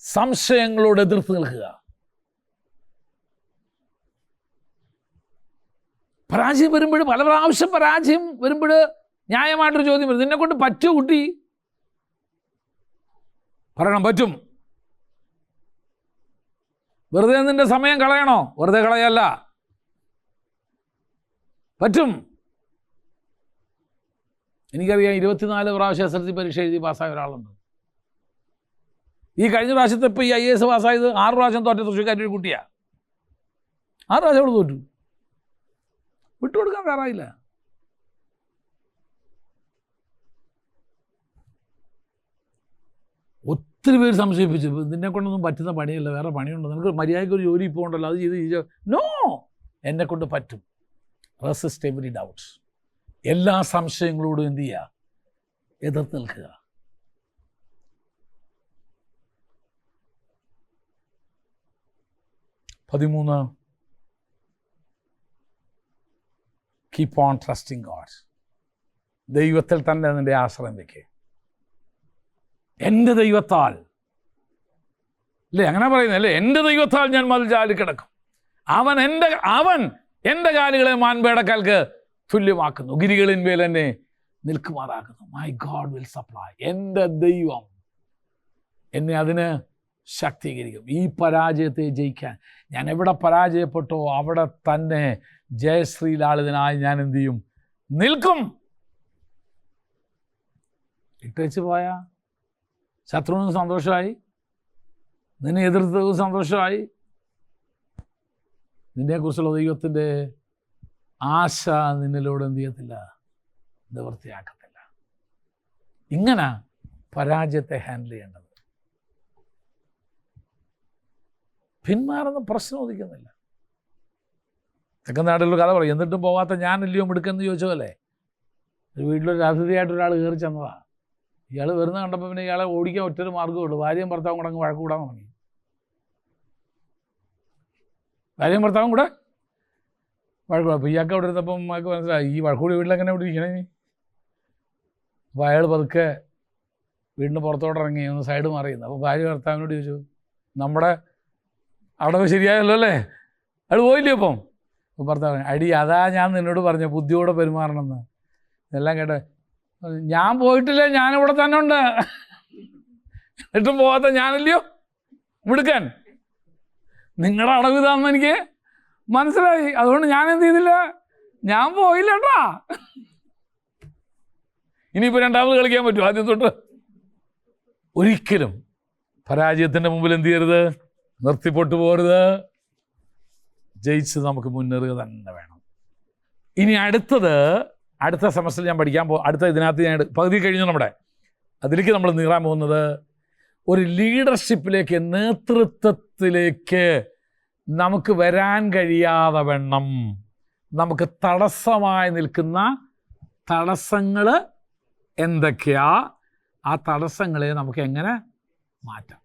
സംശയങ്ങളോട് എതിർത്ത് നിൽക്കുക. പരാജയം വരുമ്പോൾ, പല പ്രാവശ്യം പരാജയം വരുമ്പോൾ ന്യായമായിട്ടൊരു ചോദ്യം വരും, നിന്നെ കൊണ്ട് പറ്റുമോ കുട്ടി? പറയണം, പറ്റും. വെറുതെ നിന്റെ സമയം കളയണോ? വെറുതെ കളയല്ല, പറ്റും. എനിക്കറിയാം 24 പ്രാവശ്യം SSLC പരീക്ഷ എഴുതി പാസ്സായ ഒരാളുണ്ട്. ഈ കഴിഞ്ഞ പ്രാവശ്യത്തെ ഇപ്പോൾ ഈ IAS പാസ്സായത് 6 പ്രാവശ്യം തോറ്റ തൃശ്ശൂർക്കാരൊരു കുട്ടിയാണ്. 6 പ്രാവശ്യം അവിടെ തോറ്റു. വിട്ടുകൊടുക്കാൻ വേറായില്ല. ഒത്തിരി പേര് സംശയിപ്പിച്ചു, നിന്നെ കൊണ്ടൊന്നും പറ്റുന്ന പണിയല്ല, വേറെ പണിയുണ്ടോ, നിനക്ക് മര്യാദയ്ക്ക് ഒരു ജോലി ഇപ്പോൾ ഉണ്ടല്ലോ, അത് ചെയ്ത് നോ, എന്നെ കൊണ്ട് പറ്റും. Resist every doubts. എല്ലാ സംശയങ്ങളോടും എന്ത് ചെയ്യുക? എതിർത്ത് നിൽക്കുക. Keep on trusting God. ദൈവത്തിൽ തന്നെ നിൻ്റെ ആശ്രയം വയ്ക്കുക. എൻ്റെ ദൈവത്താൽ, അല്ലേ അങ്ങനെ പറയുന്നത് അല്ലേ? എൻ്റെ ദൈവത്താൽ ഞാൻ മതിൽ ചാടിക്കിടക്കും. അവൻ എൻ്റെ കാലുകളെ മാൻപേടക്കാൽക്ക് തുല്യമാക്കുന്നു, ഗിരികളിന്മേൽ എന്നെ നിൽക്കുമാറാക്കുന്നു. My God will supply. എൻ്റെ ദൈവം എന്നെ അതിന് ശക്തീകരിക്കും. ഈ പരാജയത്തെ ജയിക്കാൻ ഞാൻ എവിടെ പരാജയപ്പെട്ടോ അവിടെ തന്നെ ജയശ്രീലാളിതനായി ഞാൻ എന്തു ചെയ്യും? നിൽക്കും. ഇട്ടേച്ച് പോയ ശത്രുവിന് സന്തോഷമായി, നിന്നെ എതിർത്തത് സന്തോഷമായി, നിന്നെക്കുറിച്ചുള്ള ദൈവത്തിൻ്റെ ആശ നിന്നിലൂടെ എന്ത് ചെയ്യത്തില്ല? നിവൃത്തിയാക്കത്തില്ല. ഇങ്ങനെ പരാജയത്തെ ഹാൻഡിൽ ചെയ്യേണ്ടത്. പിന്മാറുന്ന പ്രശ്നം ഉദിക്കുന്നില്ല. തെക്കൻ നാട്ടിലൊരു കഥ പറയും, എന്നിട്ടും പോകാത്ത ഞാനില്ലയോ മിടുക്കെന്ന് ചോദിച്ചതല്ലേ. ഒരു വീട്ടിലൊരു അതിഥിയായിട്ട് ഒരാൾ കയറി ചെന്നതാണ്. ഇയാൾ വരുന്ന കണ്ടപ്പോൾ പിന്നെ ഇയാളെ ഓടിക്കാൻ ഒറ്റൊരു മാർഗ്ഗമുള്ളൂ, ഭാര്യയും ഭർത്താവും കൂടെ അങ്ങ് വഴക്ക് കൂടാൻ തുടങ്ങി. ഭാര്യയും ഭർത്താവും കൂടെ വഴക്കൂടാം. അപ്പോൾ ഇയാൾക്ക് അവിടെ ഇരുന്നപ്പം അയാൾക്ക് മനസ്സിലായി, ഈ വഴക്കൂടി വീട്ടിലെങ്ങനെ ഇവിടെ ഇരിക്കണേ. അപ്പോൾ അയാൾ പതുക്കെ വീടിന് പുറത്തോട്ട് ഇറങ്ങി ഒന്ന് സൈഡ് മാറിയിരുന്നു. അപ്പോൾ ഭാര്യ ഭർത്താവിനോട് ചോദിച്ചു, നമ്മുടെ അവിടെ ശരിയായല്ലോ അല്ലേ, അയാൾ പോയില്ലേ? അപ്പം അപ്പോൾ ഭർത്താവ്, അടി അതാ ഞാൻ നിന്നോട് പറഞ്ഞു ബുദ്ധിയോടെ പെരുമാറണമെന്ന്. ഇതെല്ലാം കേട്ടെ, ഞാൻ പോയിട്ടില്ല, ഞാനിവിടെ തന്നെ ഉണ്ട്, എന്നിട്ടും പോകാത്ത ഞാനില്ലയോ മിടുക്കൻ. നിങ്ങളുടെ അടവ് ഇതാണെന്ന് എനിക്ക് മനസ്സിലായി, അതുകൊണ്ട് ഞാൻ എന്ത് ചെയ്തില്ല, ഞാൻ പോയില്ല കേട്ടാ. ഇനിയിപ്പോൾ രണ്ടാമത് കളിക്കാൻ പറ്റുമോ? ആദ്യം തൊട്ട് ഒരിക്കലും പരാജയത്തിൻ്റെ മുമ്പിൽ എന്ത് ചെയ്യരുത്? നിർത്തിപ്പൊട്ടു പോരുത്. ജയിച്ച് നമുക്ക് മുന്നേറുക തന്നെ വേണം. ഇനി അടുത്ത സെമസ്റ്ററിൽ ഞാൻ പഠിക്കാൻ അടുത്ത ഇതിനകത്ത് ഞാൻ പകുതി കഴിഞ്ഞു. അതിലേക്ക് നമ്മൾ നീറാൻ പോകുന്നത് ഒരു ലീഡർഷിപ്പിലേക്ക്, നേതൃത്വത്തിലേക്ക് നമുക്ക് വരാൻ കഴിയാതെ വണ്ണം നമുക്ക് തടസ്സമായി നിൽക്കുന്ന തടസ്സങ്ങൾ എന്തൊക്കെയാ, ആ തടസ്സങ്ങളെ നമുക്ക് എങ്ങനെ മാറ്റാം.